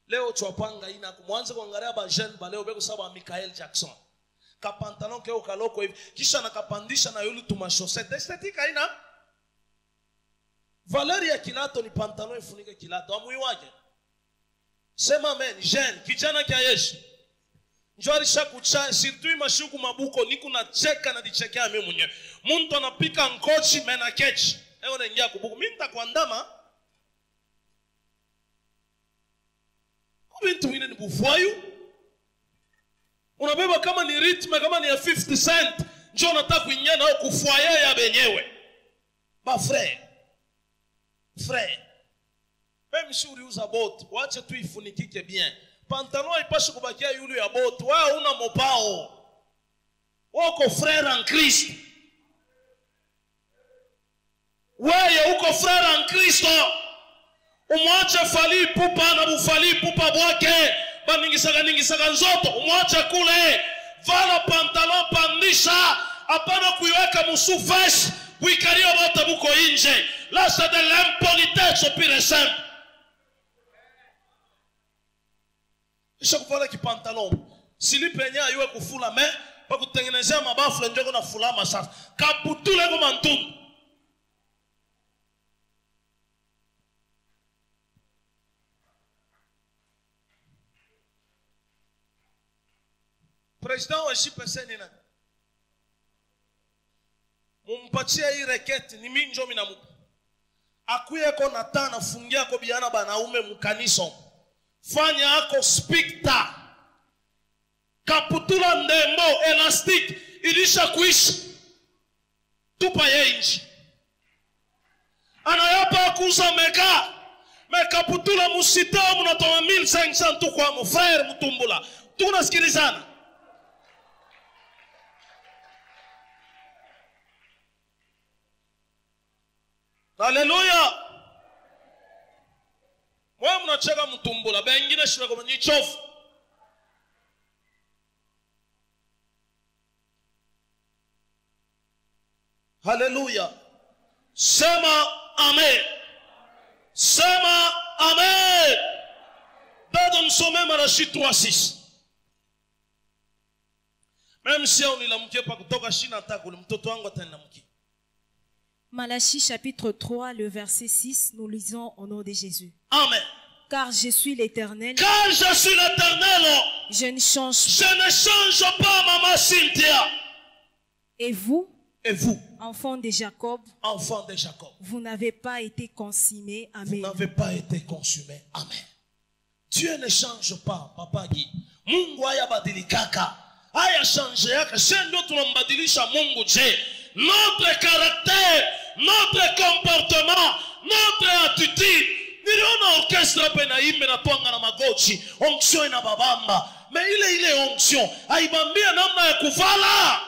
Leo chwapanga ina kumwanza kuangalia ba jeune ba leo beko saba Michael Jackson. Ka pantalon ke ukaloko hivi kisha nakapandisha na yule tuma chaussette estetika ina. Valeur ya kilato ni pantalon ifunike kilato amui wake. Sema amen. Jeune kijana kia Yesu. Njwari shakucha sirtui mashuku mabuko niku na cheka na dichekea mimi mwenyewe. Muntu anapika nkochi mena kechi. Ewe naingia kubuku. Mimi nitakuandama. Kubintu mwine ni bufuayu. Unabeba kama ni ritme kama ni ya 50 cent. Njoo nataka kuingia nao kufuaya ya benyewe. Ba frère. Frère. Même si uliuza bot, wacha tu ifunikike bien. Pantalon haipashi kubakia yule ya bot. Wewe una mopao. Wako frère en Christ. Wewe uko frère en Christ. Umwache fali pupa na bufali pupa bwake. Baningisaka nzoto. Umwache kule. Vala pantalon pandisha. Hapana kuiweka musufesh. Kuikaria bota buko nje. Là c'est de l'impolitesse au pire et simple. Isha kuvala kipantalon. Silipe nya iwe kufula me. Pa kutengenezea mabafu njoko na fulama sasa. Kaputule kwa mantundu. President wa JPC ni nani? Mumpatie hii reketi ni mimi njo mina mupa. Akuye ko natana fungia ko biana banaume mukaniso. Fanya ako spikta. Kaputula ndembo elastic ilisha kuishi. Tupa ye inji. Anayapa akuza meka. Mekaputula musita munatoa 1500 tu kwa mu frère Mutumbula. Tunasikilizana. Haleluya. Mwe mnacheka Mutumbula, bengine shibe kwa ni chofu. Haleluya. Sema amen. Sema amen. Dada msome Marashi 3:6. Même si on ila mkie pa kutoka shina tako mtoto wangu atenda mkie.
Malachie chapitre 3, le verset 6, nous lisons au nom de Jésus.
Amen.
Car je suis l'Éternel.
Car je suis l'Éternel.
Je ne change
Je ne change pas, maman Cynthia.
Et vous,
enfants
de Jacob,
vous
n'avez pas été consumés. Amen.
Vous n'avez pas été consumés. Amen. Dieu ne change pas, papa Guy. Mungu haya badilikaka. Haya change yaka. Sendo tunambadilisha Mungu je. Notre caractère, notre comportement, notre attitude. Niliona orchestre pena imbe na twanga na magochi. Onction ina babamba. Mais ile onction haibambia namna ya kuvala.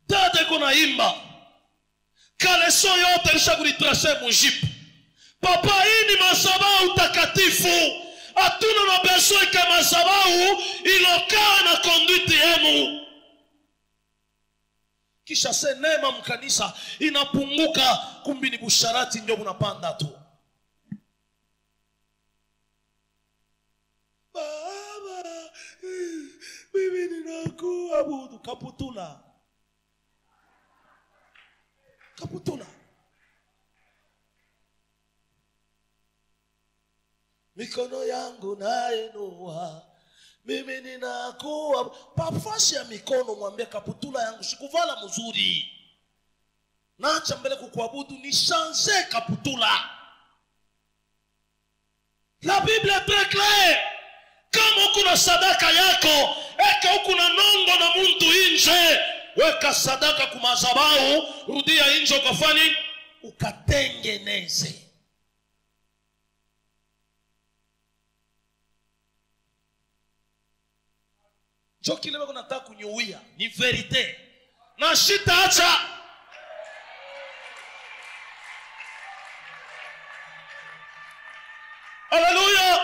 Dade kuna imba. Kaleso yote lisha kulitrase mujipu. Papa hii ni masabau takatifu. Hatuna na besoin ka masabau ilokaa na conduite yenu. Kisha se neema mkanisa inapunguka, kumbi ni busharati ndio unapanda tu. Baba, mimi ninakuabudu. Kaputula. Kaputula. Mikono yangu nainua. Mimi ninakuwa pafasi ya mikono mwambie kaputula yangu sikuvala mzuri. Naacha mbele kukuabudu ni change kaputula. La Bible est très claire. Kama kuna sadaka yako, eka kuna nongo na muntu nje, weka sadaka kumazabau, rudia nje ukafani ukatengeneze. Joki lebe kuna nataka kunyuia ni verite. Na shita acha. Alléluia.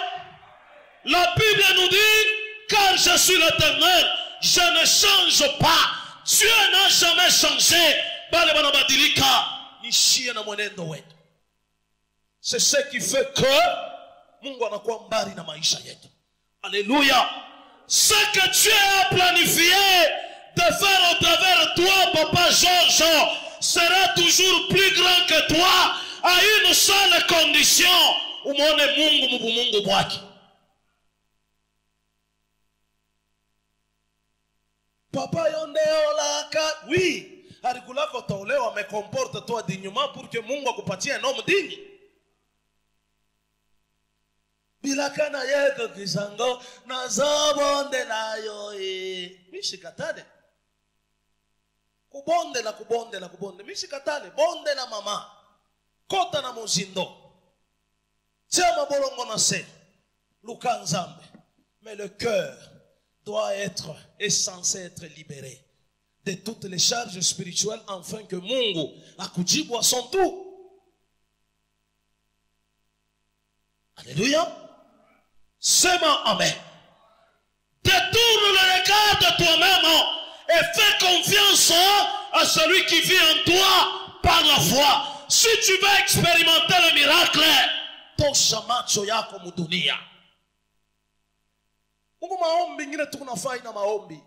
La Bible nous dit car car je suis l'Éternel, je ne change pas. Dieu n'a jamais changé. Bale banabadilika, nishie na mwenendo wetu. C'est ce qui fait que Mungu anakuwa mbali na maisha yetu. Alléluia. Ce que Dieu a planifié de faire au travers de toi, Papa Georges, sera toujours plus grand que toi, à une seule condition. Umone Mungu mubumungu bwaki. Papa yondeolaka, oui, alikulako tolewa, mais comporte-toi dignement pour que Mungu akupatie un homme digne. Bilakana yeko kisango na zabonde nayo mishikatale kubonde la mishikatale bonde la mama kota na muzindo sema bolongo na se lukanzambe. Mais le cœur doit être et censé être libéré de toutes les charges spirituelles afin que Mungu akujibu à son tour. Alléluia. Sema amen. Détourne le regard de toi-même et fais confiance à celui qui vit en toi par la foi. Si tu veux expérimenter le miracle, tosha macho yako mudunia. Mungu maombi ngine tunafanya na maombi.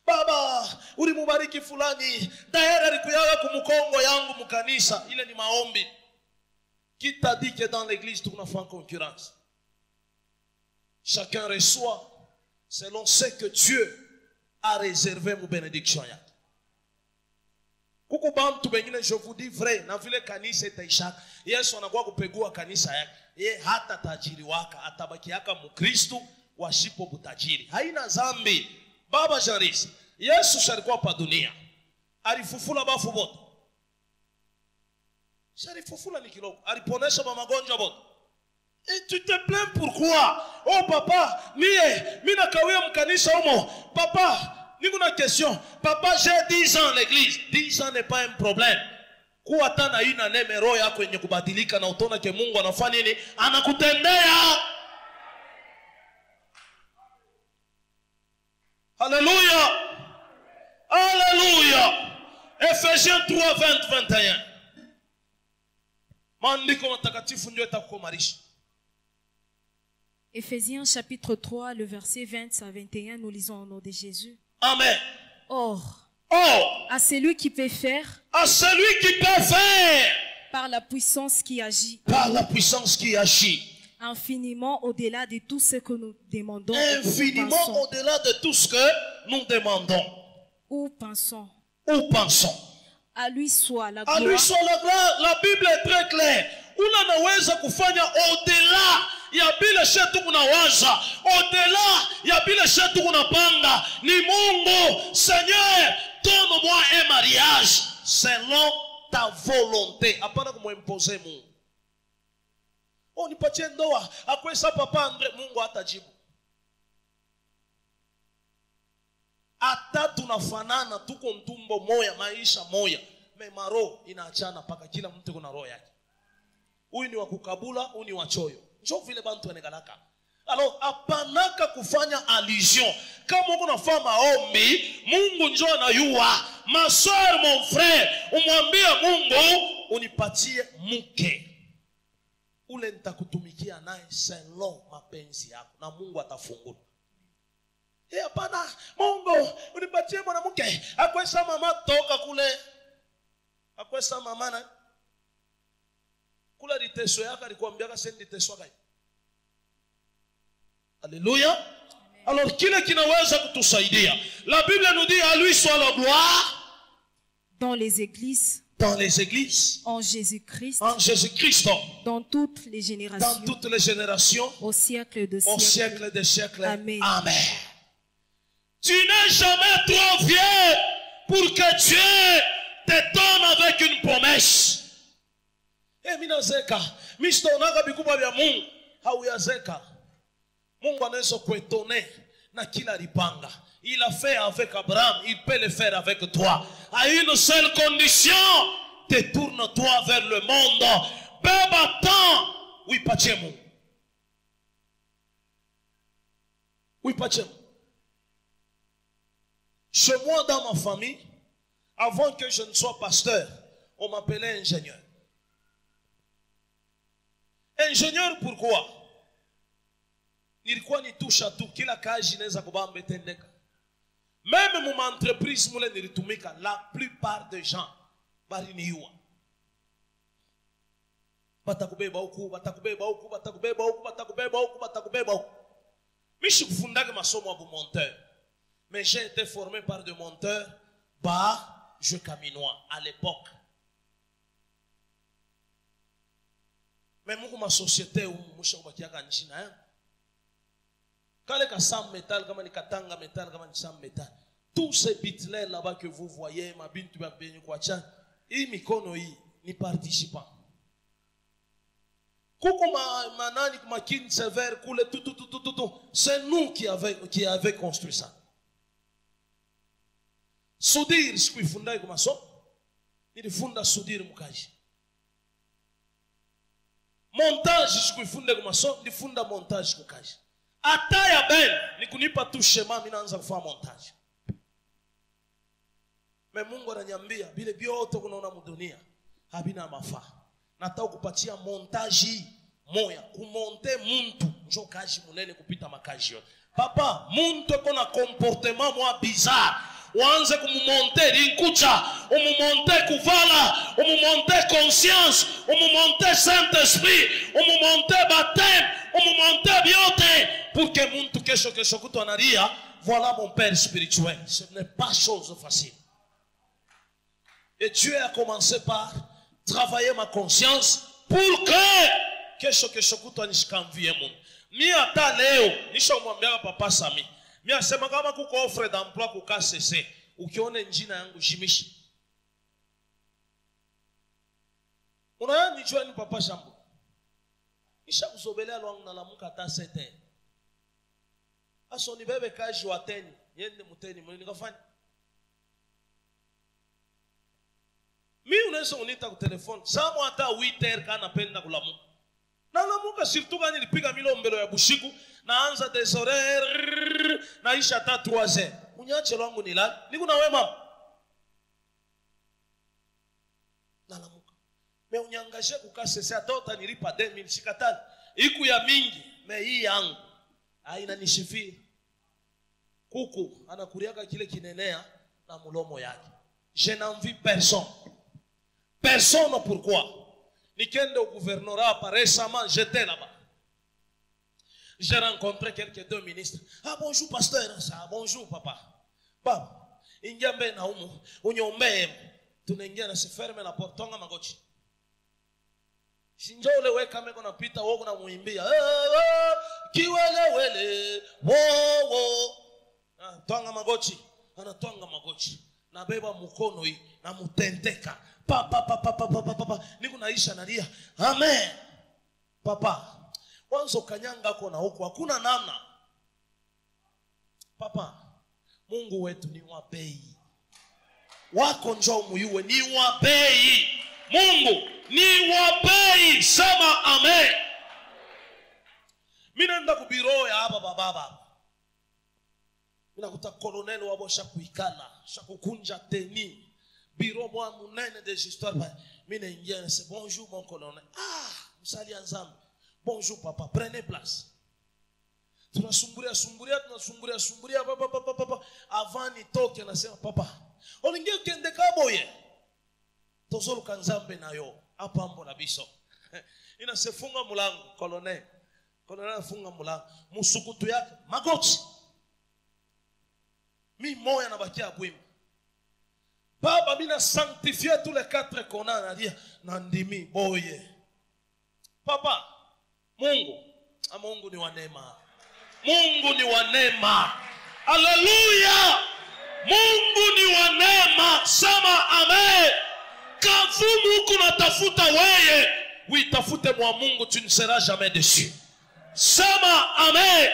Baba, ulimubariki fulani, daera alikuyaga kumukongo yangu mukanisa, ile ni maombi. Qui t'a dit que dans l'église tunafanya concurrence? Chacun reçoit selon ce que Dieu a réservé mon bénédiction. Kuku bantu bengine, je vous dis vrai, na vile kanisa itaisha. Yesu anakuwa kupegua kanisa yake. Ye hata tajiri waka atabaki yaka mukristo washipo butajiri. Haina zambi. Baba Jaris, Yesu shalikuwa pa dunia. Alifufula bafu bote. Shalifufula ni kiloko. Aliponesha magonjwa bote. Et tu te plains pourquoi? Oh papa, mina kawia mkanisa homo. Papa, ninguna question. Papa, j'ai 10 ans l'église. 10 ans n'est pas un problème. Kuwa tana ina neme roho yako yenye kubadilika na utona ke Mungu anafanya nini? Anakutendea. Alléluia. Alléluia. Ephésiens 3, 20, 21. Maandiko matakatifu ndio itakukomarisha.
Éphésiens chapitre 3, le verset 20 à 21, nous lisons au nom de Jésus.
Amen.
Or, à celui qui peut faire, par la puissance qui agit, infiniment au-delà de tout ce que nous demandons,
infiniment au-delà de tout ce que nous demandons
ou pensons.
À
lui soit la gloire.
À lui soit la gloire. La Bible est très claire. Unaweza kufanya au-delà ya bila shetu kunawaza, au-delà ya bila shetu kunapanga. Ni Mungu. Seigneur, donne-moi un mariage selon ta volonté. Hapana kumwimposer Mungu. Oh, nipatie ndoa. Akwesa papa Andre, Mungu hatajibu. Hata tunafanana, tuko mtumbo moya, maisha moya. Maro inaachana paka kila mtu kuna roho yake. Huyu ni wa kukabula, huyu ni wa choyo. Njoo vile bantu wanegalaka. Alors, apanaka kufanya allusion. Kama uko nafanya maombi, Mungu njoo anayua. Ma soeur, mon frère, umwambie Mungu, unipatie mke. Ule nitakutumikia naye selon mapenzi yako. Na Mungu atafungula. Hapana, Mungu, unipatie mwanamke. Akwesa mama toka kule. Akwesa mama na kula diteso yaka alikuambia sendi diteso yaka. Alléluia. Alors kile kinaweza kutusaidia. La Bible nous dit à lui soit la gloire
dans les églises.
Dans les églises.
En Jésus-Christ.
En Jésus-Christ.
Dans toutes les générations.
Dans toutes les générations.
Au siècle de siècles.
Au siècle de siècles.
Amen.
Amen. Tu n'es jamais trop vieux pour que Dieu te donne avec une promesse. Mina zeka, misto onaga bikuba vya Mungu, hauyazeka. Mungu anaweza kuetone na kila lipanga. Il a fait avec Abraham, il peut le faire avec toi. À une seule condition, détourne-toi vers le monde. Beba temps, oui pachemu. Oui pachemu. Chez moi, dans ma famille, avant que je ne sois pasteur, on m'appelait ingénieur. Ingénieur pourquoi? Nilikuwa ni touche tout, kila kazi inaweza kubamba tendeka. Même mon entreprise mule nilitumika, la plupart des gens bari niua. Batakubeba huku, batakubeba huku, batakubeba huku, batakubeba huku, batakubeba huku. Mimi sikufundaka masomo ya monteur. Mais j'ai été formé par des monteurs bas, je caminois à l'époque. Mais moi, ma société, je suis en quand les sam métal, comme les katanga métal, comme les sam métal, tous ces bits-là là-bas que vous voyez, ma bine, tu vas bien quoi, ils n'y participent pas. C'est nous qui avons construit ça. Soudire, ce qu'il faut faire comme ça, il faut soudire mukaji. Montage, ce qu'il faut faire comme ça, il faut montage mukaji. Ata ya ben, ni kunipa tu shema, mimi naanza kufanya montage. Mais Mungu ananiambia, bile biote kunaona mudunia, habina mafaa. Nataka kupatia montage moya, kumonte muntu, njo kaji munene kupita makaji yote. Papa, muntu eko na comportement moi bizarre. Wanze kumumonte rinkucha, umumonte kuvala, umumonte conscience, umumonte Saint-Esprit, umumonte baptême, umumonte biote, pour que muntu kesho kutu anaria, voilà mon père spirituel. Ce n'est pas chose facile. Et Dieu a commencé par travailler ma conscience pour que kesho kutu anishikamvie mungu. Mi ata leo, nisho mwambia papa Sami. Mimi asema kama kuko offre d'emploi kuka CC, ukione njina yangu jimishi. Unaya nijua ni papa Shambo. Nisha kusobelea lwangu na lamuka ata 7. Aso ni bebe kaji wateni, yende muteni mwini nikafanya. Mimi unaweza unita ku telefone, samo hata 8h kana penda kulamuka. Na lamuka surtout quand nilipiga milombelo ya bushiku, naanza des horaires, naisha hata 3h. Unyache lwangu nilala, niko na wewe mama. Na lamuka. Me unyangaje kukasese atota nilipa 2000 shikatani. Iku ya mingi, me hii yangu haina nishifiri. Kuku anakuriaka kile kinenea na mulomo yake. Je n'envie personne. Personne pourquoi? Nikende au gouvernorat récemment, j'étais là-bas. J'ai rencontré quelques deux ministres. Ah bonjour pasteur, ça bonjour papa. Bam, ingiambe na umu, unyombe, tunaingia na se ferme la portonga magochi. Shinjo ule weka meko na pita wogo na muimbia. Kiwele wele, wo. Tonga magochi, anatonga magochi. Na beba mukono hii, na mutenteka. Papa, niko naisha nalia. Amen. Papa, wanzo kanyanga kona huko, hakuna namna. Papa, Mungu wetu ni wa bei. Wako njoo muyuwe ni wa bei. Mungu ni wa bei. Sema amen. Mimi naenda kubiro ya hapa baba. Mimi nakuta colonel wabo shakuikala, shakukunja teni. Bureau moi munene des histoires. Mimi naingia na c'est bonjour mon colonel. Ah, msali ensemble. Bonjour papa, prenez place. Tunasumburia papa. Avant nitoke nasema papa. Olingia ukende kaboye. Tozolo kanzambe nayo. Hapa mbo na biso. Ina sefunga mulango colonel. Colonel afunga mulango. Musukutu yake magoti. Mi moya nabakia bwima. Baba mina sanctifier tous les 4 kona na dia nandimi boye. Papa, Mungu ni wa neema. Mungu ni wa neema. Haleluya. Mungu ni wa neema. Sema amen. Kavumu kunatafuta weye, uitafute mwa Mungu, tu ne seras jamais déçu. Sema amen.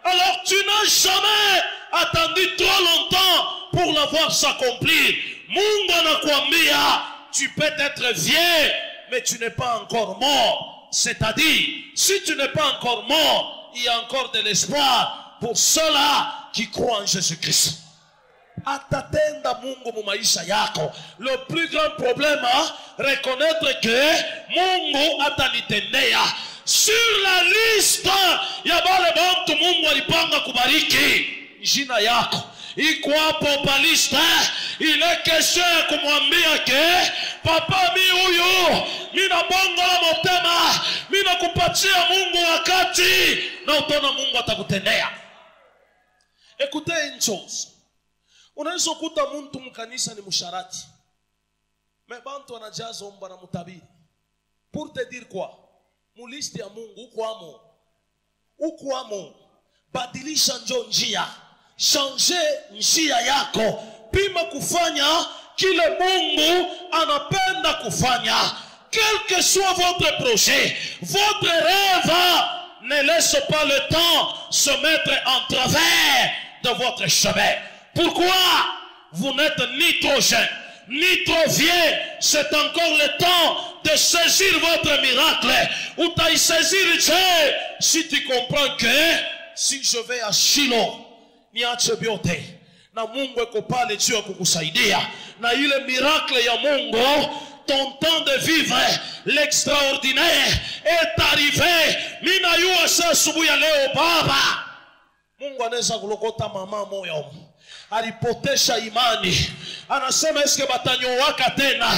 Alors tu n'as jamais attendu trop longtemps pour la voir s'accomplir. Mungu anakuambia, tu peux être vieux, mais tu n'es pas encore mort. C'est-à-dire, si tu n'es pas encore mort, il y a encore de l'espoir pour ceux-là qui croient en Jésus-Christ. atatenda Mungu mu maisha yako. Le plus grand problème, reconnaître que Mungu atanitendea. Sur la liste ya bale bantu Mungu alipanga kubariki jina yako iko hapo pa liste. Il est question ya kumwambia ke papa, mi huyu mina bongo la motema, mina kupatia Mungu wakati na utaona Mungu atakutendea. Écoutez une chose, unaweza kukuta mtu mkanisa ni musharati, mais bantu wanajaza omba na mutabiri. Pour te dire quoi? Mulisti ya Mungu uko amo. Badilisha njo njia, changer njia yako, pima kufanya kile Mungu anapenda kufanya. Quel que soit votre projet, votre rêve, ne laisse pas le temps se mettre en travers de votre chemin. Pourquoi? Vous n'êtes ni trop jeune, ni trop vieux. C'est encore le temps de saisir votre miracle. Ou t'as saisir Dieu. Si tu comprends que si je vais à Shiloh, niache biote na Mungu eko pale juu ya kukusaidia na ile miracle ya Mungu. Ton temps de vivre l'extraordinaire est arrivé. Mina yua sa asubuhi ya leo baba, Mungu anaweza kulokota mama moyo alipotesha imani, anasema eske batanyowaka tena,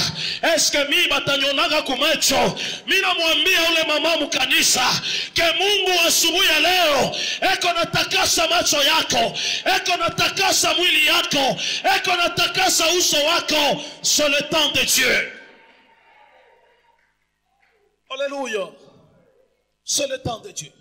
eske mi batanyonaka kumacho. Mina mwambia ule mama mkanisa ke Mungu asubuhi ya leo eko natakasa macho yako, eko natakasa mwili yako, eko natakasa uso wako. C'est le temps de Dieu. Alléluia. C'est le temps de Dieu.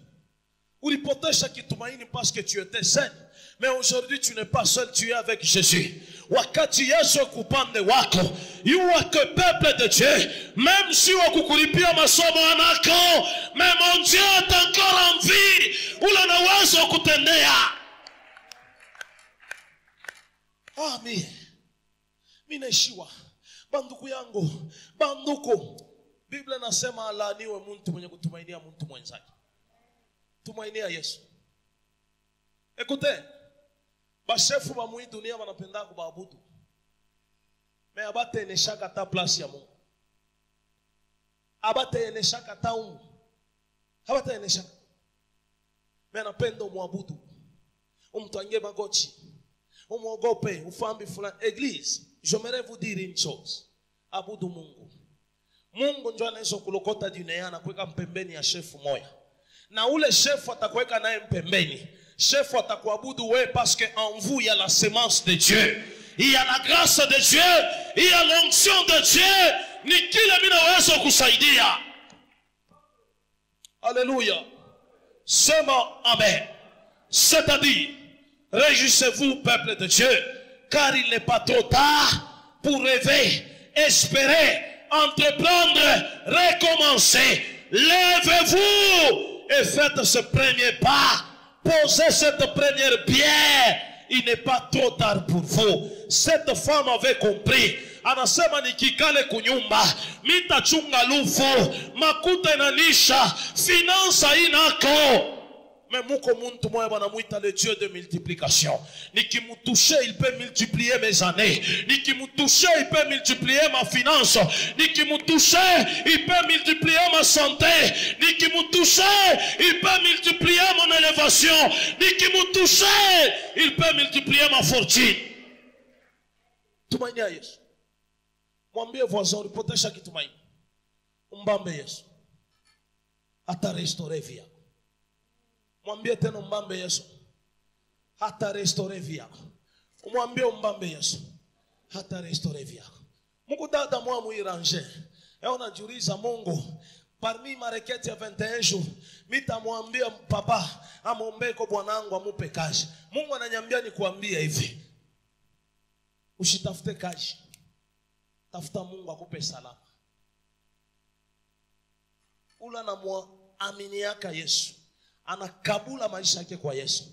Ulipotesha kitumaini parce que tu étais seul. Mais aujourd'hui tu n'es pas seul, tu es avec Jésus. Wakati Yesu kupande wako, yuwa que peuple de Dieu, même si wakukulipia masomo anako, mais mon Dieu est encore en vie, ula na wazo kutendea. Amen. Minaishiwa. Banduku yangu, banduku. Biblia nasema alaaniwe mtu mwenye kutumainia mtu mwenzake. Tumainia Yesu. Écoutez, bashefu ba mwi dunia wanapenda kuabudu. Mais abate eneshaka ta place ya Mungu. Abate eneshaka ta Mungu. Abate eneshaka. Mais napenda muabudu. Umtwangie magoti. Umuogope, ufambi fulani. Église, j'aimerais vous dire une chose. Abudu Mungu. Mungu ndio anaweza kulokota dunia na kuweka mpembeni ya shefu moya. Na ule shefu atakuweka naye mpembeni. Shefu atakuabudu wewe parce que en vous il y a la sémence de Dieu. Il y a la grâce de Dieu, il y a l'onction de Dieu. Ni kile minaweza kusaidia. Alléluia. Sema amen. C'est-à-dire, réjouissez-vous peuple de Dieu, car il n'est pas trop tard pour rêver, espérer, entreprendre, recommencer. Lèvez-vous et faites ce premier pas. Posez cette première pierre. Il n'est pas trop tard pour vous. Cette femme avait compris. Anasema nikikale kunyumba mitachunga lufu makuta inanisha finansa inako. Mais muko muntu moya banamuita le Dieu de multiplication. Nikimutoucher il peut multiplier mes années. Nikimutoucher il peut multiplier ma finance. Nikimutoucher il peut multiplier ma santé. Nikimutoucher il peut multiplier mon élévation. Nikimutoucher il peut multiplier ma fortune. Tumaini ya Yesu. Mwambie voisin ulipotesha kitumaini. Umbambe Yesu. Ata restore via. Mwambie tena umbambe Yesu. Hata restore via. Mwambie umbambe Yesu. Hata restore via. Mungu dada mwa muiranje. Unajiuliza Mungu, parmi mareketi ya 21 jours, mitamwambia papa amombe kwa bwanangu amupe kazi. Mungu ananiambia nikuambie hivi. Usitafute kazi. Tafuta Mungu akupe salama. Ula na muamini yaka Yesu. Anakabula maisha yake kwa Yesu.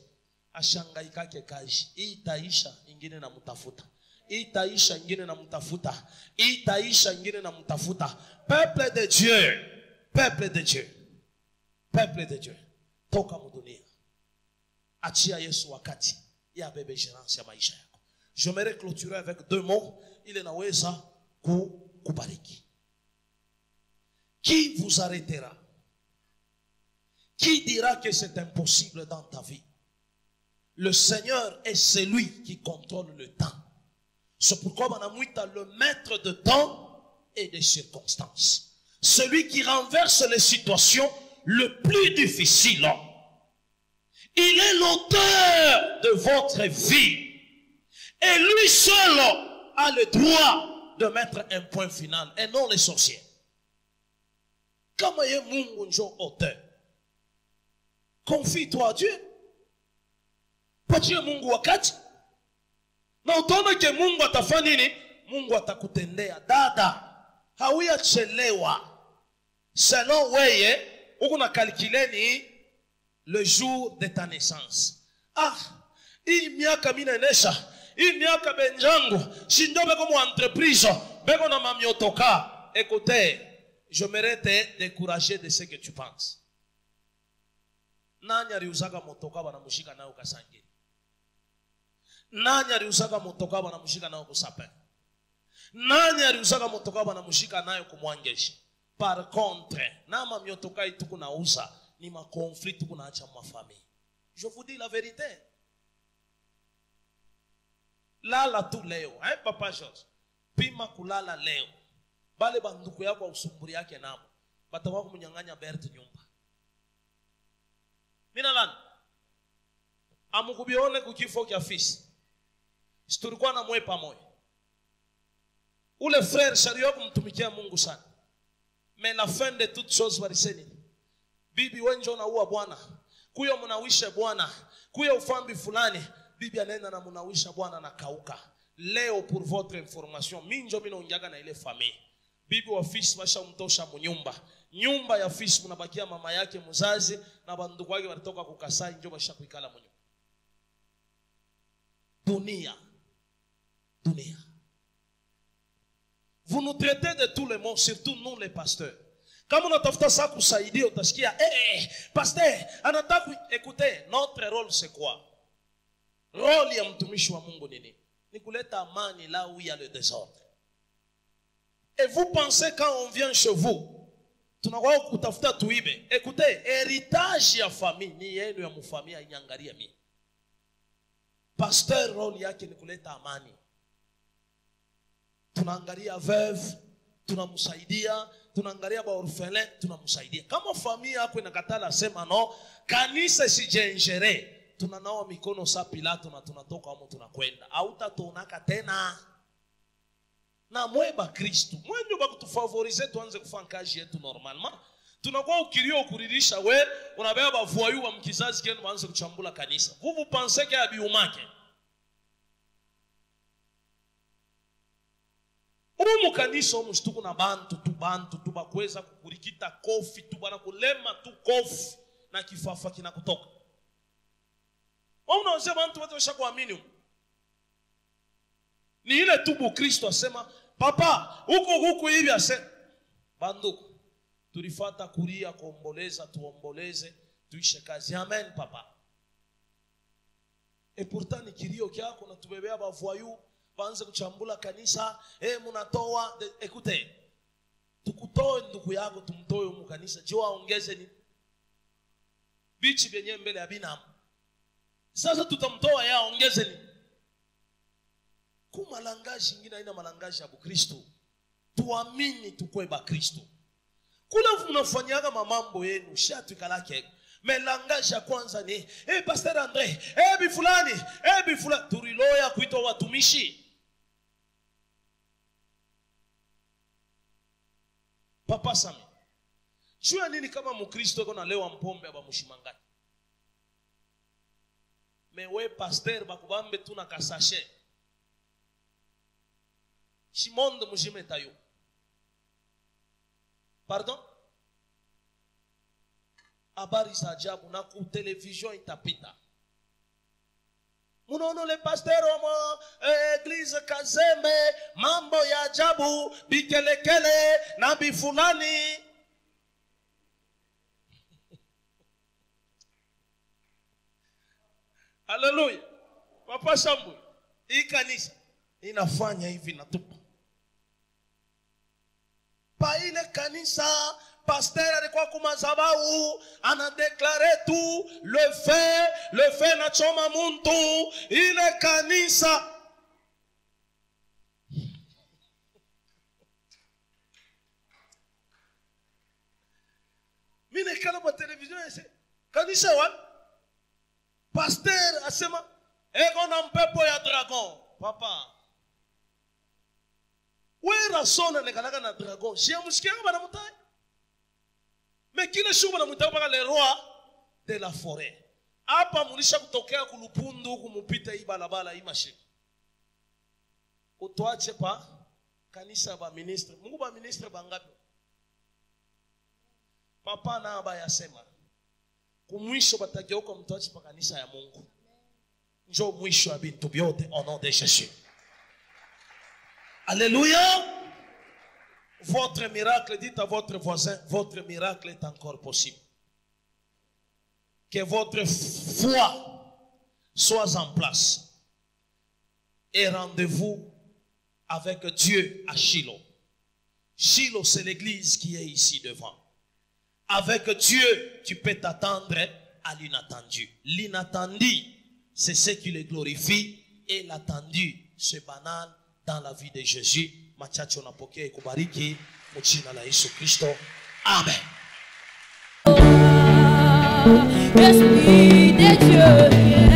Ashangaikake kazi. Hii itaisha, ingine na mtafuta. Hii itaisha, ingine na mtafuta. Hii itaisha, ingine na mtafuta. Peuple de Dieu. Peuple de Dieu. Peuple de Dieu. Toka mudunia. Achia Yesu wakati ya bebe gerance ya maisha yako. J'aimerais clôturer avec 2 mots. Il est naweza kubariki. Qui vous arrêtera? Qui dira que c'est impossible dans ta vie? Le Seigneur est celui qui contrôle le temps. C'est pourquoi Banamouita, le maître de temps et des circonstances. Celui qui renverse les situations le plus difficiles. Il est l'auteur de votre vie. Et lui seul a le droit de mettre un point final et non les sorciers. Comment est Mungu njo auteur? Confie-toi à Dieu. Patie Mungu wakati. Na utaona ke Mungu atafanya nini? Mungu atakutendea. Dada, hauyachelewa. Selon weye, uko na calculeni le jour de ta naissance. Ah, hii miaka minaenesha. Hii miaka benjangu. Shindo beko mu entreprise. Beko na mamiotoka. Écoutez, je m'aimerais te décourager de ce que tu penses. Nani aliuzaga motoka banamushika nayo kasangiri? Nani aliuzaga motoka banamushika nayo kusapin? Nani aliuzaga motoka banamushika nayo kumwangeshi? Par contre, na mamiotoka itu kunauza ni ma conflit kunaacha ma famille. Je vous dis la vérité. Lala tu leo, papa George. Pima kulala leo. Bale banduku yako usumburi yake namo. Batawa kumunyanganya Bert nyumba. Mina lani. Amukubione kukifo kia fisi. Situlikuwa na mwe pamoja. Ule frère shario kumtumikia Mungu sana. Mais la fin de toutes choses wariseni. Bibi wenjo na uwa Bwana. Kuyo munawishe Bwana. Kuyo ufambi fulani. Bibi anenda na munawisha Bwana na kauka. Leo pour votre information. Minjo mino unjaga na ile famille. Bibi wa fisi washa umtosha munyumba. Nyumba ya fisi munabakia mama yake muzazi. Na banduku wake walitoka kukasai njo washa kuikala munyumba. Dunia. Dunia. Vous nous traitez de tous les mots, surtout nous les pasteurs. Quand on a tafuta ça kusaidia utasikia, pasteur, anataka écoutez, notre rôle c'est quoi? Rôle ya mtumishi wa Mungu nini? Ni kuleta amani là où il y a le désordre. Et vous pensez quand on vient chez vous, tunakuwa kutafuta tuibe. Écoutez, héritage ya famille ni yenu ya mufamia inyangalia mimi. Pasteur rôle yake ni kuleta amani. Tunaangalia veuve, tunamsaidia, tunaangalia ba orphelin, tunamsaidia. Kama familia yako inakatala sema no, kanisa sijenjere. Tunanawa mikono sa Pilato na tunatoka huko tunakwenda. Hautatonaka tena. Na mweba Kristo. Mwenye ba kutufavoriser tuanze kufanya kazi yetu normalement. Tunakuwa ukirio kuririsha we, unabeba ba voyou wa mkizazi kenu waanze kuchambula kanisa. Vous pensez que abiumake? Umu kanisa umushtuku na bantu tu bakweza kukurikita kofi tu bana kulema tu kofi na kifafa kinakutoka. Unaona bantu wote washakuamini. Ni ile tubu Kristo asema, papa, huku hivi asema, banduku, tulifata kuria kuomboleza, tuomboleze, tuishe kazi. Amen, papa. Et pourtant ni kilio kyako na tubebea ba voyou banze kuchambula kanisa, munatoa, écoutez, tukutoe ndugu yako tumtoe mu kanisa, je waongeze ni bichi benye mbele ya binamu. Sasa tutamtoa ya ongeze ni kuma langaji ingine haina malangaji ya Kristo. Tuamini tukwe ba Kristo. Kula mnafanyaga mamambo yenu shatu kalake. Melangaji ya kwanza ni Pastor Andre, bifulani, turiloya kuitwa watumishi. Papa Sami, jua nini kama mukristo kona lewa mpombe aba mushimangani? Mewe pasteur bakubambe tuna kasashe. Shimondo mujime tayo. Pardon? Habari za ajabu na ku television itapita. Munono le pasteur wa église Kazembe, mambo ya ajabu, bikelekele na bifulani. Alléluia. Papa Sambu.
Hii kanisa inafanya hivi natupa. Pa ile kanisa pasteur alikuwa kumazabau anadeklare tu le fait na choma muntu. Ile kanisa mine kana pa television ese kanisa wan pasteur asema ego na mpepo ya dragon. Papa wera sona nekanaka na dragon shia musikia bana mutai. Mais kile shuba na mutai paka le roi de la forêt. Hapa mulisha kutokea kulupundu kumupita hii balabala hii mashine. Utoache pa kanisa ba ministre. Mungu ba ministre bangapi? Papa na aba yasema kumwisho batageuka mtoache pa kanisa ya Mungu. Njoo mwisho ya bintu byote au nom de Jésus. Alléluia. Votre miracle, dites à votre voisin, votre miracle est encore possible. Que votre foi soit en place. Et rendez-vous avec Dieu à Shiloh. Shiloh, c'est l'église qui est ici devant. Avec Dieu, tu peux t'attendre à l'inattendu. L'inattendu, c'est ce qui le glorifie. Et l'attendu, c'est banal dans la vie de Jésus. Machacho napokea ikubariki mchina la Yesu Kristo. Amen.
Esprit de Dieu.